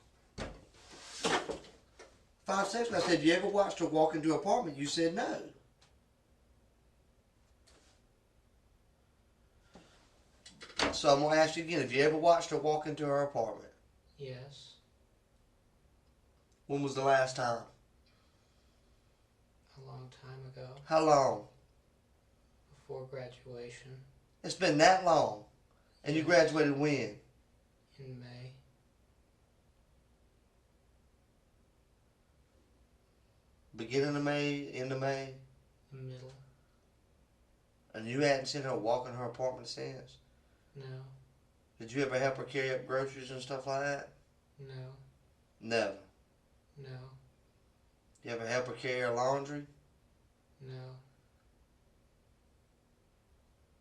C: 5 seconds ago, I said, you ever watched her walk into her apartment? You said no. So I'm going to ask you again, have you ever watched her walk into her apartment?
B: Yes.
C: When was the last time?
B: A long time ago.
C: How long?
B: Before graduation.
C: It's been that long. And you graduated when?
B: In May.
C: Beginning of May, end of May?
B: Middle.
C: And you hadn't seen her walk in her apartment since?
B: No.
C: Did you ever help her carry up groceries and stuff like that?
B: No.
C: Never.
B: No.
C: You ever help her carry her laundry?
B: No.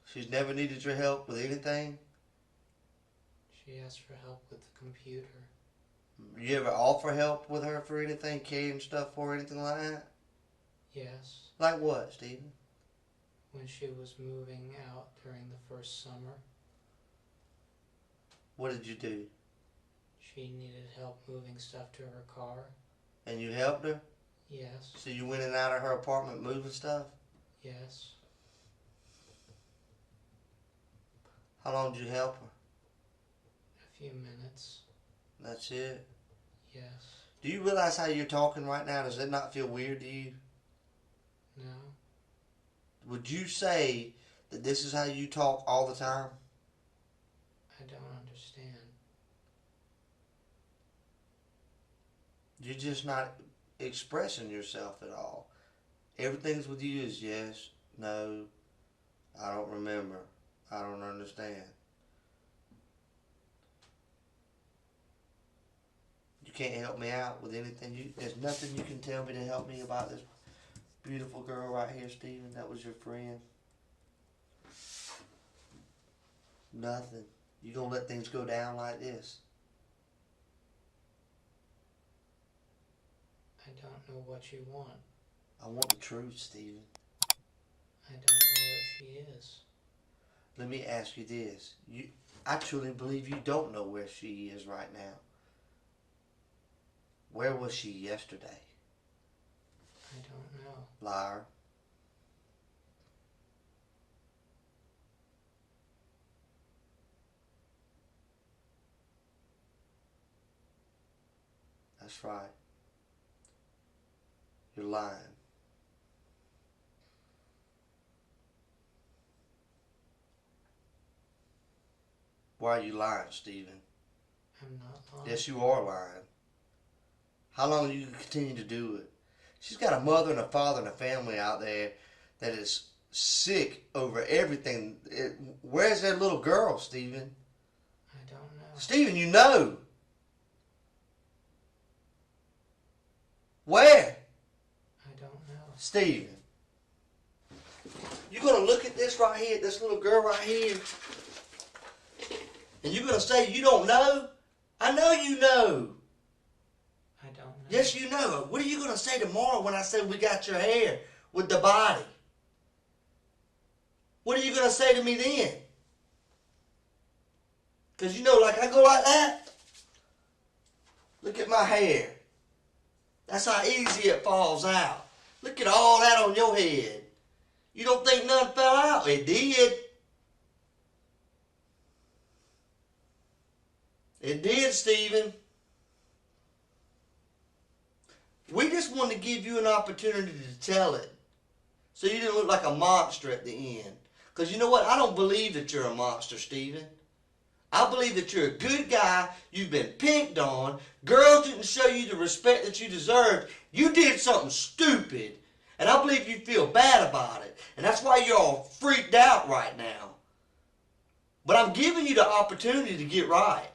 C: She's never needed your help with anything?
B: She asked for help with the computer.
C: You ever offer help with her for anything, carrying stuff for her, anything like that?
B: Yes,
C: Like what, Stephen?
B: when she was moving out during the first summer,
C: What did you do?
B: she needed help moving stuff to her car.
C: And you helped her?
B: Yes,
C: So you went in and out of her apartment moving stuff?
B: yes,
C: How long did you help her?
B: a few minutes.
C: That's it?
B: Yes,
C: Do you realize how you're talking right now? Does it not feel weird to you?
B: no,
C: Would you say that this is how you talk all the time?
B: I don't understand.
C: You're just not expressing yourself at all. Everything's with you is yes, no, I don't remember, I don't understand. You can't help me out with anything. There's nothing you can tell me to help me about this beautiful girl right here, Stephen. That was your friend. Nothing. You gonna let things go down like this?
B: I don't know what you want.
C: I want the truth, Stephen.
B: I don't know where she is.
C: Let me ask you this. I truly believe you don't know where she is right now. Where was she yesterday?
B: I don't know.
C: Liar. That's right. You're lying. Why are you lying, Stephen?
B: I'm not lying.
C: Yes, you are lying. How long are you going to continue to do it? She's got a mother and a father and a family out there that is sick over everything. Where's their little girl, Stephen?
B: I don't know.
C: Stephen, you know. Where?
B: I don't know.
C: Stephen. You're going to look at this right here, this little girl right here, and you're going to say you don't know? I know you know.
B: I don't know.
C: Yes, you know. What are you going to say tomorrow when I say we got your hair with the body? What are you going to say to me then? Because you know, like I go like that. Look at my hair. That's how easy it falls out. Look at all that on your head. You don't think none fell out? It did. It did, Stephen. We just wanted to give you an opportunity to tell it, so you didn't look like a monster at the end. Because you know what? I don't believe that you're a monster, Stephen. I believe that you're a good guy. You've been picked on. Girls didn't show you the respect that you deserved. You did something stupid. And I believe you feel bad about it. And that's why you're all freaked out right now. But I'm giving you the opportunity to get right.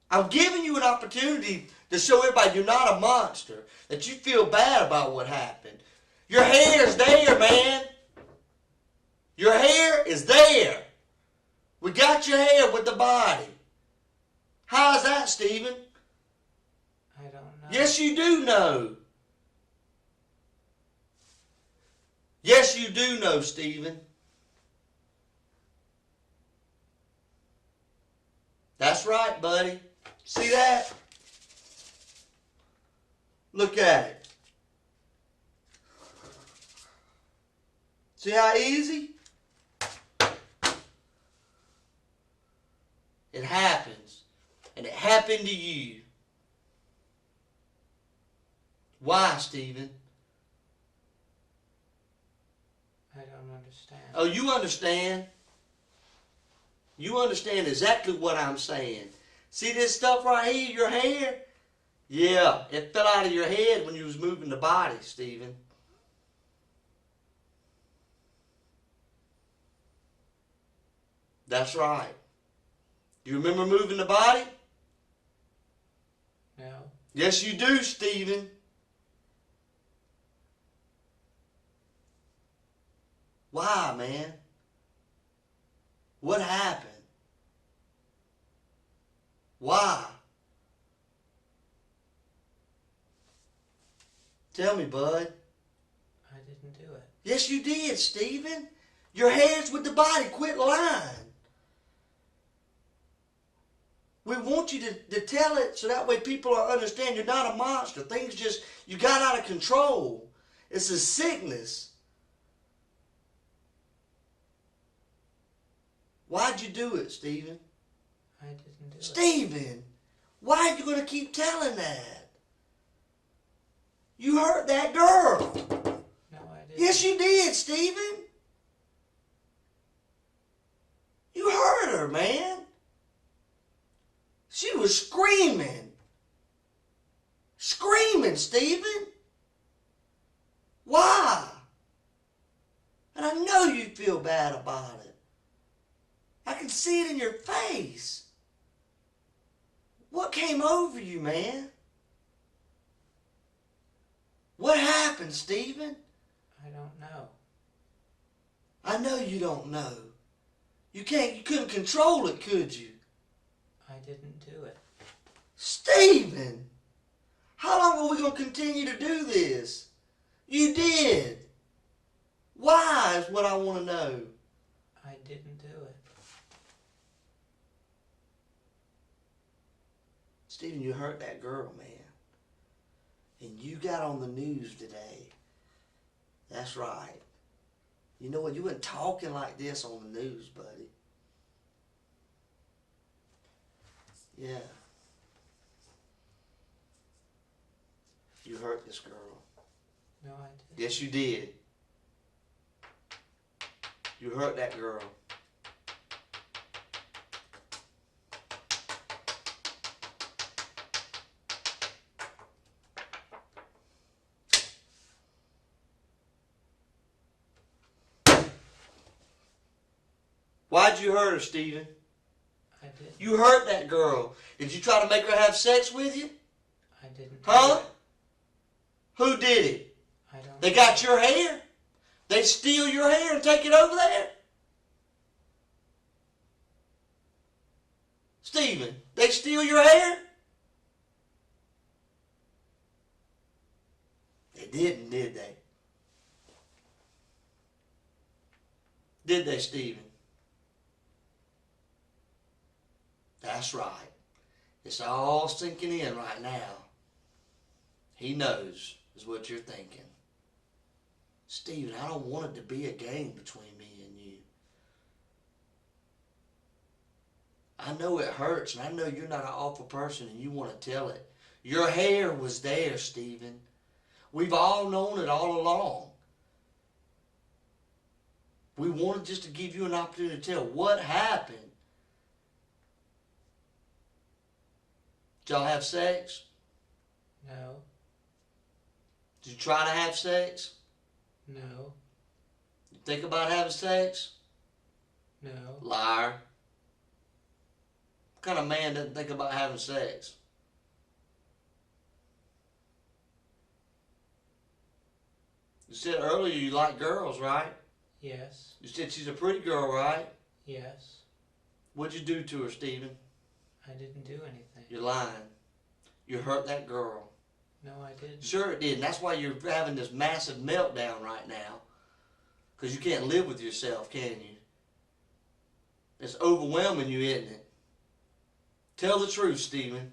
C: I'm giving you an opportunity to show everybody you're not a monster, that you feel bad about what happened. Your hair's there, man. Your hair is there. We got your hair with the body. How's that, Stephen?
B: I don't know.
C: Yes, you do know. Yes, you do know, Stephen. That's right, buddy. See that? Look at it. See how easy? It happens. And it happened to you. Why, Stephen?
B: I don't understand.
C: Oh, you understand. You understand exactly what I'm saying. See this stuff right here, your hair? Yeah, it fell out of your head when you was moving the body, Stephen. That's right. You remember moving the body?
B: No.
C: Yes, you do, Stephen. Why, man? What happened? Why? Tell me, bud.
B: I didn't do it.
C: Yes, you did, Stephen. Your head's with the body. Quit lying. We want you to tell it so that way people understand you're not a monster. Things just, you got out of control. It's a sickness. Why'd you do it, Stephen?
B: I didn't do it.
C: Stephen, why are you going to keep telling that? You hurt that girl.
B: No, I didn't.
C: Yes, you did, Stephen. You hurt her, man. She was screaming. Screaming, Stephen. Why? And I know you feel bad about it. I can see it in your face. What came over you, man? What happened, Stephen?
B: I don't know.
C: I know you don't know. You couldn't control it, could you?
B: I didn't do it.
C: Stephen! How long are we going to continue to do this? You did. Why is what I want to know.
B: I didn't do it.
C: Stephen, you hurt that girl, man. And you got on the news today. That's right. You know what? You weren't talking like this on the news, buddy. Yeah. You hurt this girl.
B: No, I didn't.
C: Yes, you did. You hurt that girl. Why'd you hurt her, Stephen?
B: I didn't.
C: You hurt that girl. Did you try to make her have sex with you?
B: I didn't.
C: Huh? Who did it?
B: I don't.
C: They got your hair? They steal your hair and take it over there? Stephen, they steal your hair? They didn't, did they? Did they, Stephen? That's right. It's all sinking in right now. He knows, is what you're thinking. Stephen, I don't want it to be a game between me and you. I know it hurts, and I know you're not an awful person, and you want to tell it. Your hair was there, Stephen. We've all known it all along. We wanted just to give you an opportunity to tell what happened. Did y'all have sex?
B: No.
C: Did you try to have sex?
B: No.
C: You think about having sex?
B: No.
C: Liar. What kind of man doesn't think about having sex? You said earlier you like girls, right?
B: Yes.
C: You said she's a pretty girl, right?
B: Yes.
C: What'd you do to her, Stephen?
B: I didn't do anything.
C: You're lying. You hurt that girl.
B: No, I didn't.
C: Sure it did, and that's why you're having this massive meltdown right now. Because you can't live with yourself, can you? It's overwhelming you, isn't it? Tell the truth, Stephen.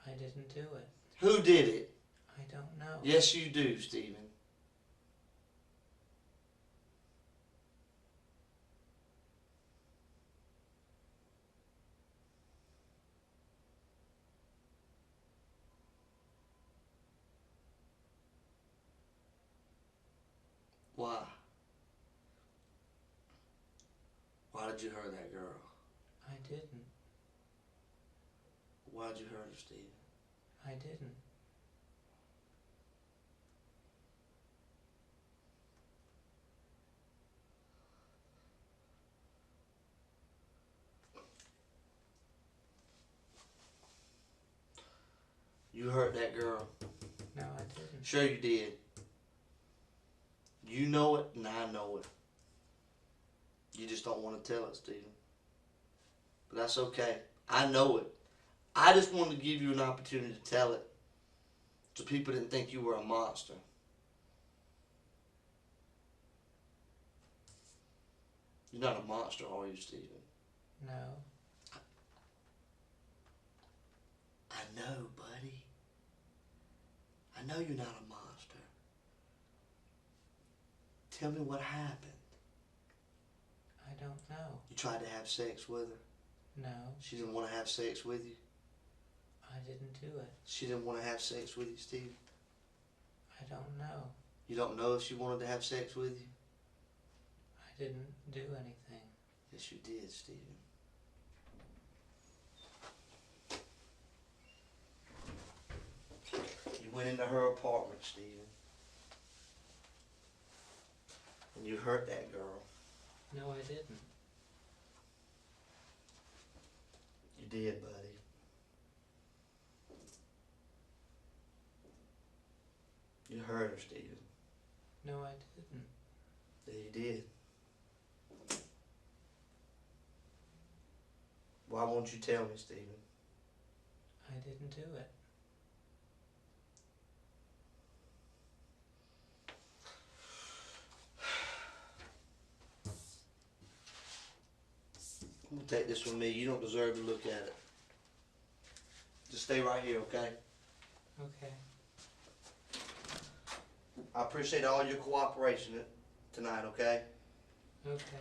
B: I didn't do it.
C: Who did it?
B: I don't know.
C: Yes, you do, Stephen. Why? Why did you hurt that girl?
B: I didn't.
C: Why'd you hurt her, Stephen?
B: I didn't.
C: You hurt that girl.
B: No, I didn't.
C: Sure you did. You know it, and I know it. You just don't want to tell it, Stephen. But that's okay. I know it. I just wanted to give you an opportunity to tell it. So people didn't think you were a monster. You're not a monster, are you, Stephen?
B: No.
C: I know, buddy. I know you're not a monster. Tell me what happened.
B: I don't know.
C: You tried to have sex with her.
B: No.
C: She didn't want to have sex with you.
B: I didn't do it.
C: She didn't want to have sex with you, Steve.
B: I don't know.
C: You don't know if she wanted to have sex with you?
B: I didn't do anything.
C: Yes, you did, Stephen. You went into her apartment, Stephen. And you hurt that girl.
B: No, I didn't.
C: You did, buddy. You hurt her, Stephen.
B: No, I didn't.
C: Yeah, you did. Why won't you tell me, Stephen?
B: I didn't do it.
C: I'm gonna take this with me. You don't deserve to look at it. Just stay right here, okay?
B: Okay.
C: I appreciate all your cooperation tonight, okay?
B: Okay.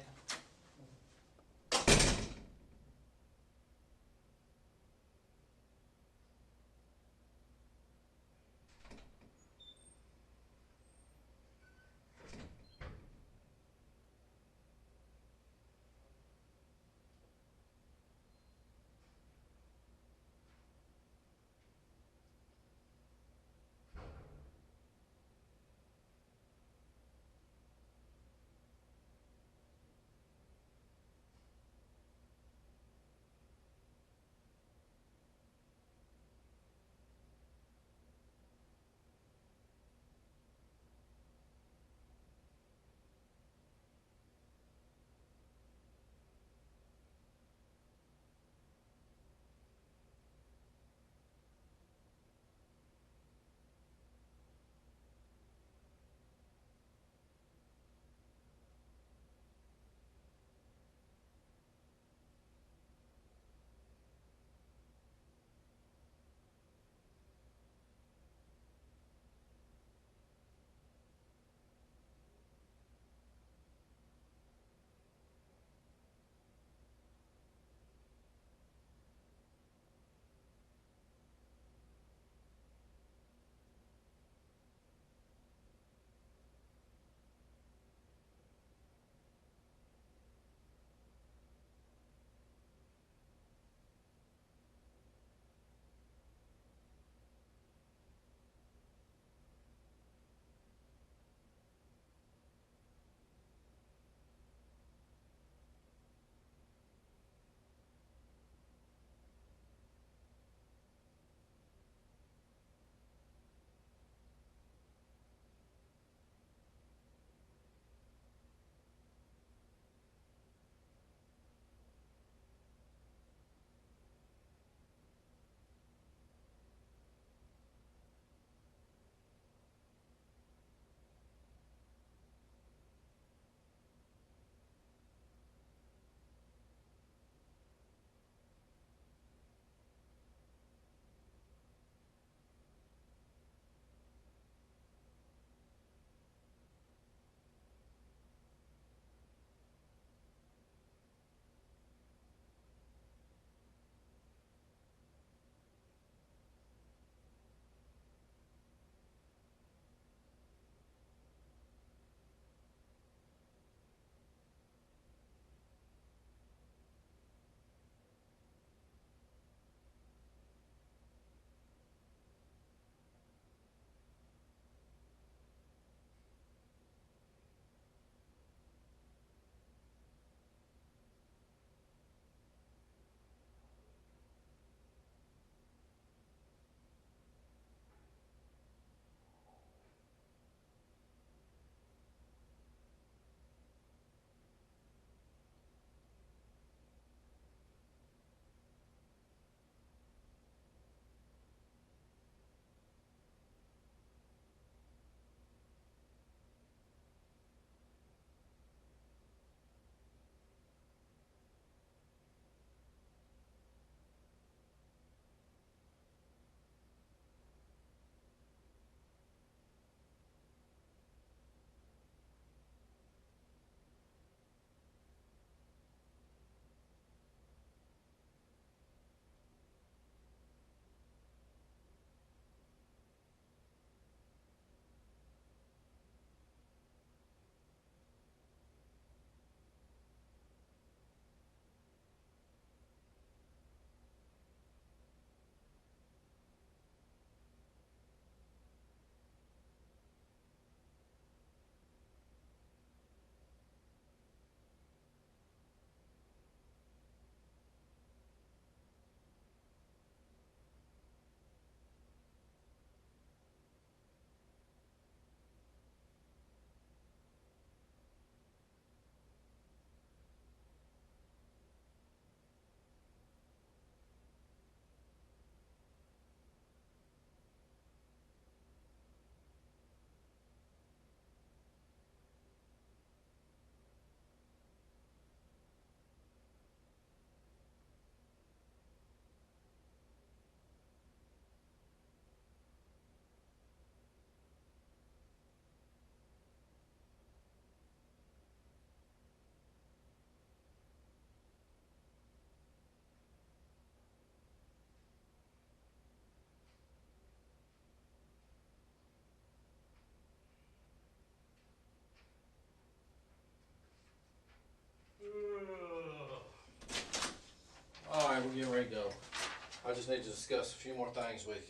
A: just need to discuss a few more things with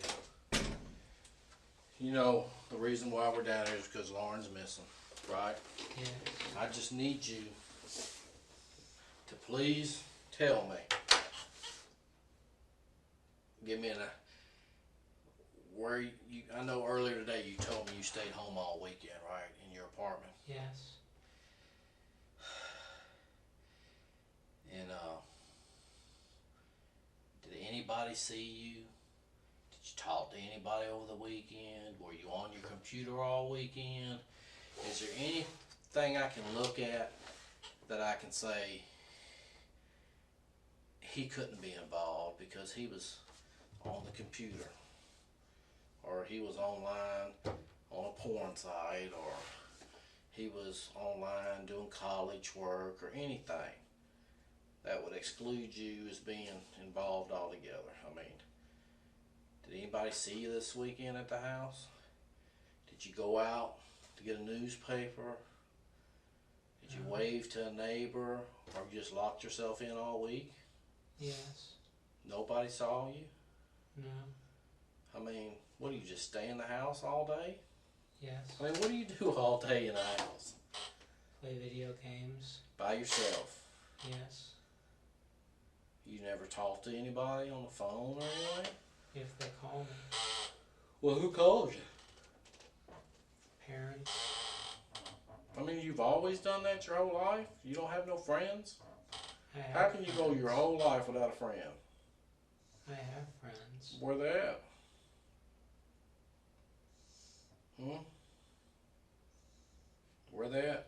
A: you. You know, the reason why we're down here is because Lauren's missing, right?
B: Yes.
A: I just need you to please tell me. Give me where you, I know earlier today you told me you stayed home all weekend, right? In your apartment.
B: Yes.
A: And, did anybody see you? Did you talk to anybody over the weekend? Were you on your computer all weekend? Is there anything I can look at that I can say he couldn't be involved because he was on the computer, or he was online on a porn site, or he was online doing college work, or anything that would exclude you as being involved altogether? I mean, did anybody see you this weekend at the house? Did you go out to get a newspaper? Did you wave to a neighbor, or you just locked yourself in all week?
B: Yes.
A: Nobody saw you?
B: No.
A: I mean, what do you just stay in the house all day?
B: Yes.
A: I mean, what do you do all day in the house?
B: Play video games.
A: By yourself?
B: Yes.
A: You never talk to anybody on the phone or anything?
B: If they call me.
A: Well, who calls you?
B: Parents.
A: I mean, you've always done that your whole life? You don't have no friends?
B: I have
A: How can you go
B: friends.
A: your whole life without a friend?
B: I have friends.
A: Where they at? Where they at?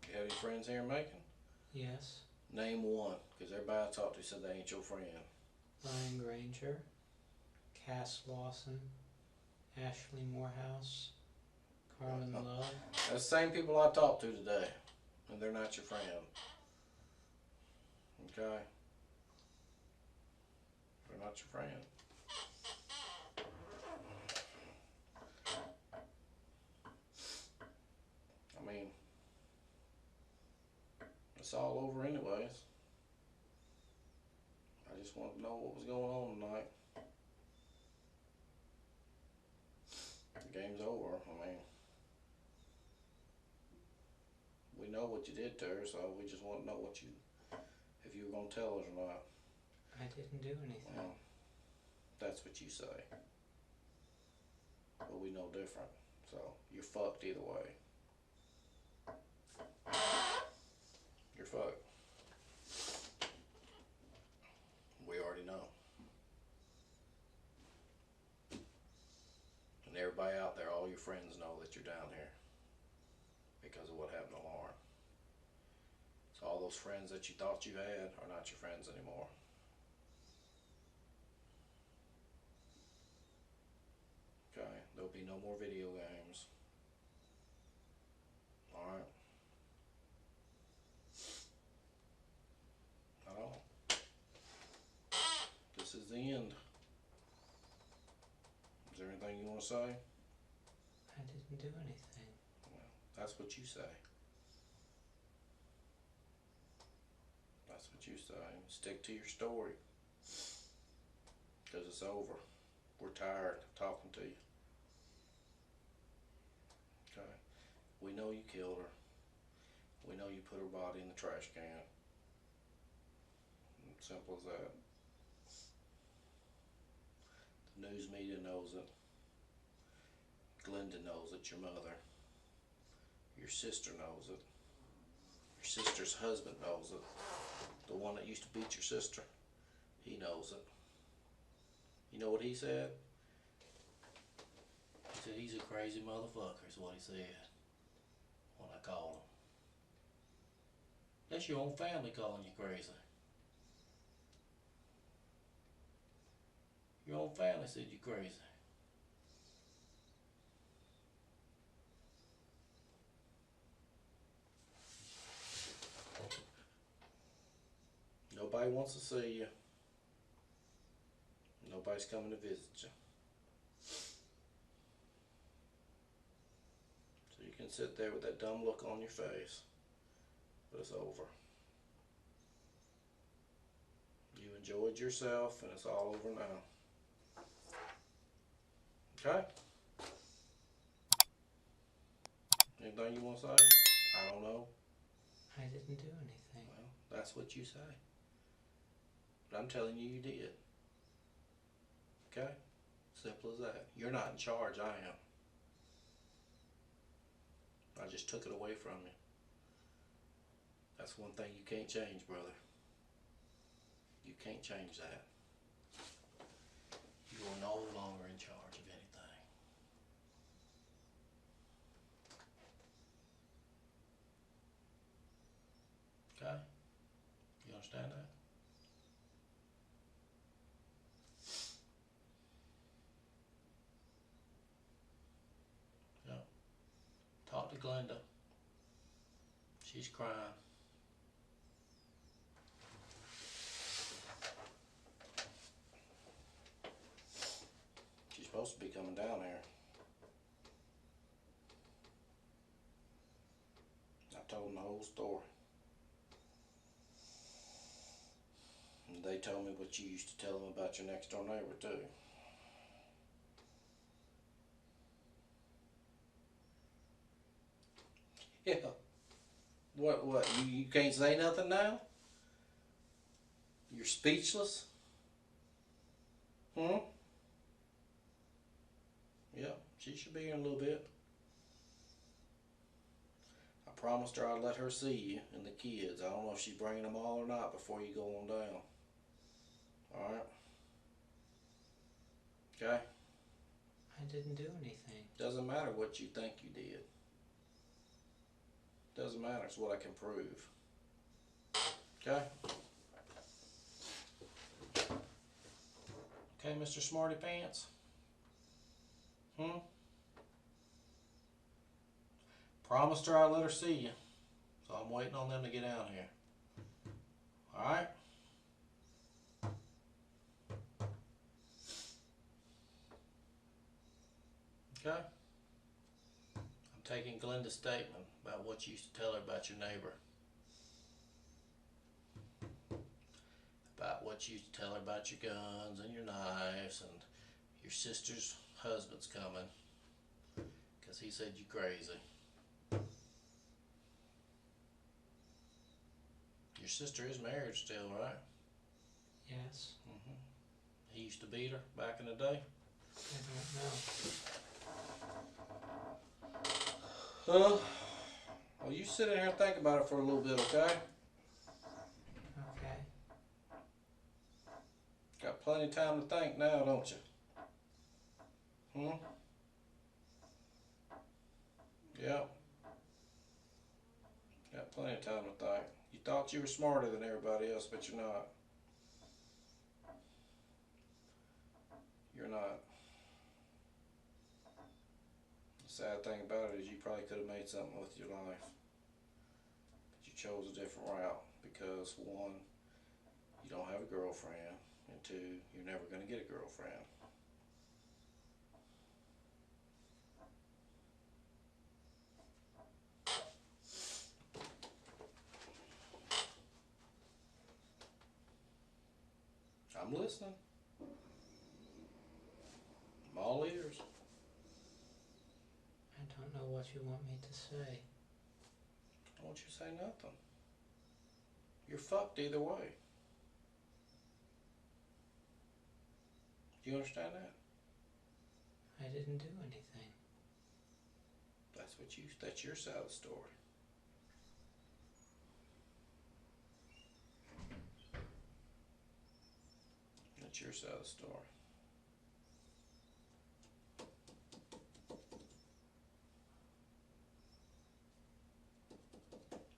A: You have any friends here in Macon?
B: Yes.
A: Name one, because everybody I talked to said they ain't your friend.
B: Ryan Granger. Cass Lawson. Ashley Morehouse. Carmen Love.
A: That's the same people I talked to today, and they're not your friend. Okay? They're not your friend. I mean, it's all over anyways. I just wanted to know what was going on tonight. The game's over. I mean, we know what you did to her, so we just want to know if you were going to tell us or not.
B: I didn't do anything.
A: Well, that's what you say. But we know different. So, you're fucked either way. You're fucked. We already know. And everybody out there, all your friends know that you're down here because of what happened to Lauren. So all those friends that you thought you had are not your friends anymore. Okay, there'll be no more video games. Alright? At all. This is the end. Is there anything you want to say?
B: I didn't do anything.
A: Well, that's what you say. That's what you say. Stick to your story. Because it's over. We're tired of talking to you. Okay? We know you killed her. We know you put her body in the trash can. Simple as that. The news media knows it. Glenda knows it, your mother. Your sister knows it. Your sister's husband knows it. The one that used to beat your sister. He knows it. You know what he said? He said he's a crazy motherfucker is what he said when I called him. That's your own family calling you crazy. Your own family said you're crazy. Nobody wants to see you. Nobody's coming to visit you. So you can sit there with that dumb look on your face. But it's over. enjoyed yourself, and it's all over now. Okay? Anything you want to say? I don't know.
B: I didn't do anything.
A: Well, that's what you say. But I'm telling you, you did. Okay? Simple as that. You're not in charge, I am. I just took it away from you. That's one thing you can't change, brother. You can't change that. You are no longer in charge of anything. Okay? You understand that? Yeah. Talk to Glenda. She's crying. She's supposed to be coming down here. I told them the whole story. And they told me what you used to tell them about your next door neighbor too. Yeah. What, you can't say nothing now? You're speechless? Hmm? Yeah, she should be here in a little bit. I promised her I'd let her see you and the kids. I don't know if she's bringing them all or not before you go on down. Alright? Okay?
B: I didn't do anything.
A: Doesn't matter what you think you did. Doesn't matter, it's what I can prove. Okay? Okay, Mr. Smarty Pants? Promised her I'd let her see you. So I'm waiting on them to get down here. Alright? Okay? I'm taking Glenda's statement about what you used to tell her about your neighbor. About what you used to tell her about your guns and your knives and your sister's husband's coming. Because he said you crazy. Your sister is married still, right?
B: Yes.
A: He used to beat her back in the day?
B: I don't know.
A: Well, you sit in here and think about it for a little bit, okay?
B: Okay.
A: Got plenty of time to think now, don't you? Yep. Got plenty of time to think. You thought you were smarter than everybody else, but you're not. You're not. The sad thing about it is you probably could have made something with your life. But you chose a different route because, one, you don't have a girlfriend, and two, you're never going to get a girlfriend. I'm listening. I'm all ears.
B: I don't know what you want me to say.
A: I don't want you to say nothing. You're fucked either way. Do you understand that?
B: I didn't do anything.
A: That's your side of the story. That's your side of the story.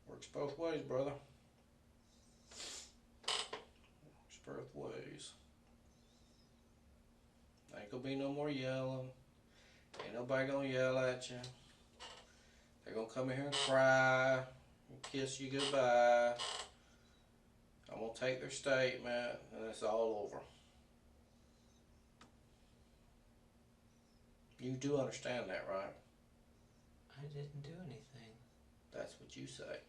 A: Works both ways, brother. Works both ways. Ain't gonna be no more yelling. Ain't nobody gonna yell at you. They're gonna come in here and cry and kiss you goodbye. I'm gonna take their statement and it's all over. You do understand that, right?
B: I didn't do anything.
A: That's what you say.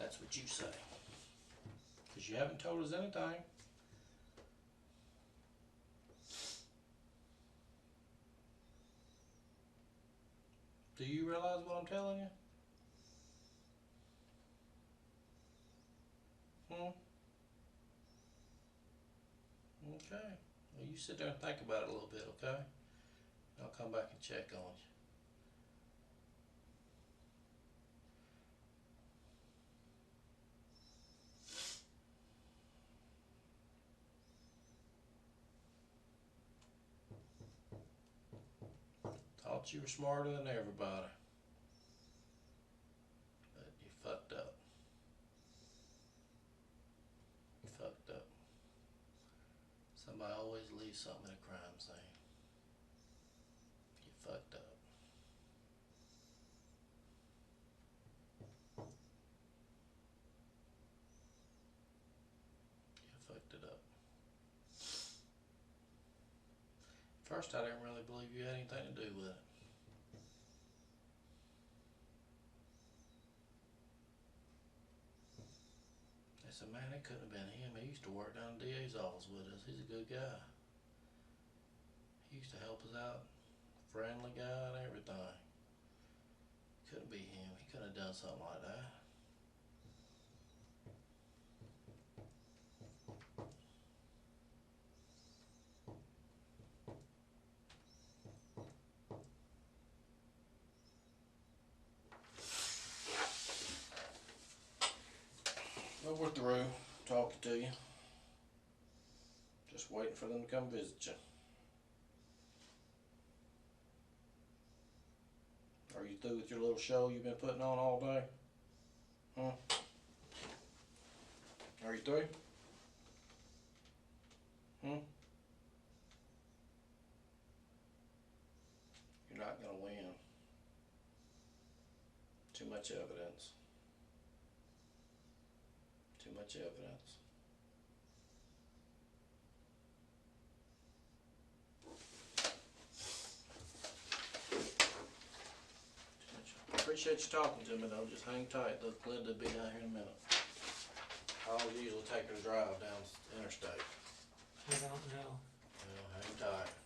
A: That's what you say. Cause you haven't told us anything. Do you realize what I'm telling you? Okay. Well, you sit there and think about it a little bit, okay? I'll come back and check on you. Thought you were smarter than everybody. But you fucked up. You fucked up. Somebody always leaves something at a crime scene. You fucked up. You fucked it up. First, I didn't really believe you had anything to do with it. They said, man, it couldn't have been him. He used to work down the DA's office with us. He's a good guy. He used to help us out. Friendly guy and everything. Couldn't be him. He couldn't have done something like that. Well, we're through talking to you. Just waiting for them to come visit you. Are you through with your little show you've been putting on all day? Huh? Are you through? Hmm? You're not gonna win. Too much evidence. Too much evidence. Appreciate you talking to me though. Just hang tight. Look, Glenn will be down here in a minute. I'll usually take her to drive down the interstate.
B: I don't know.
A: Well, hang tight.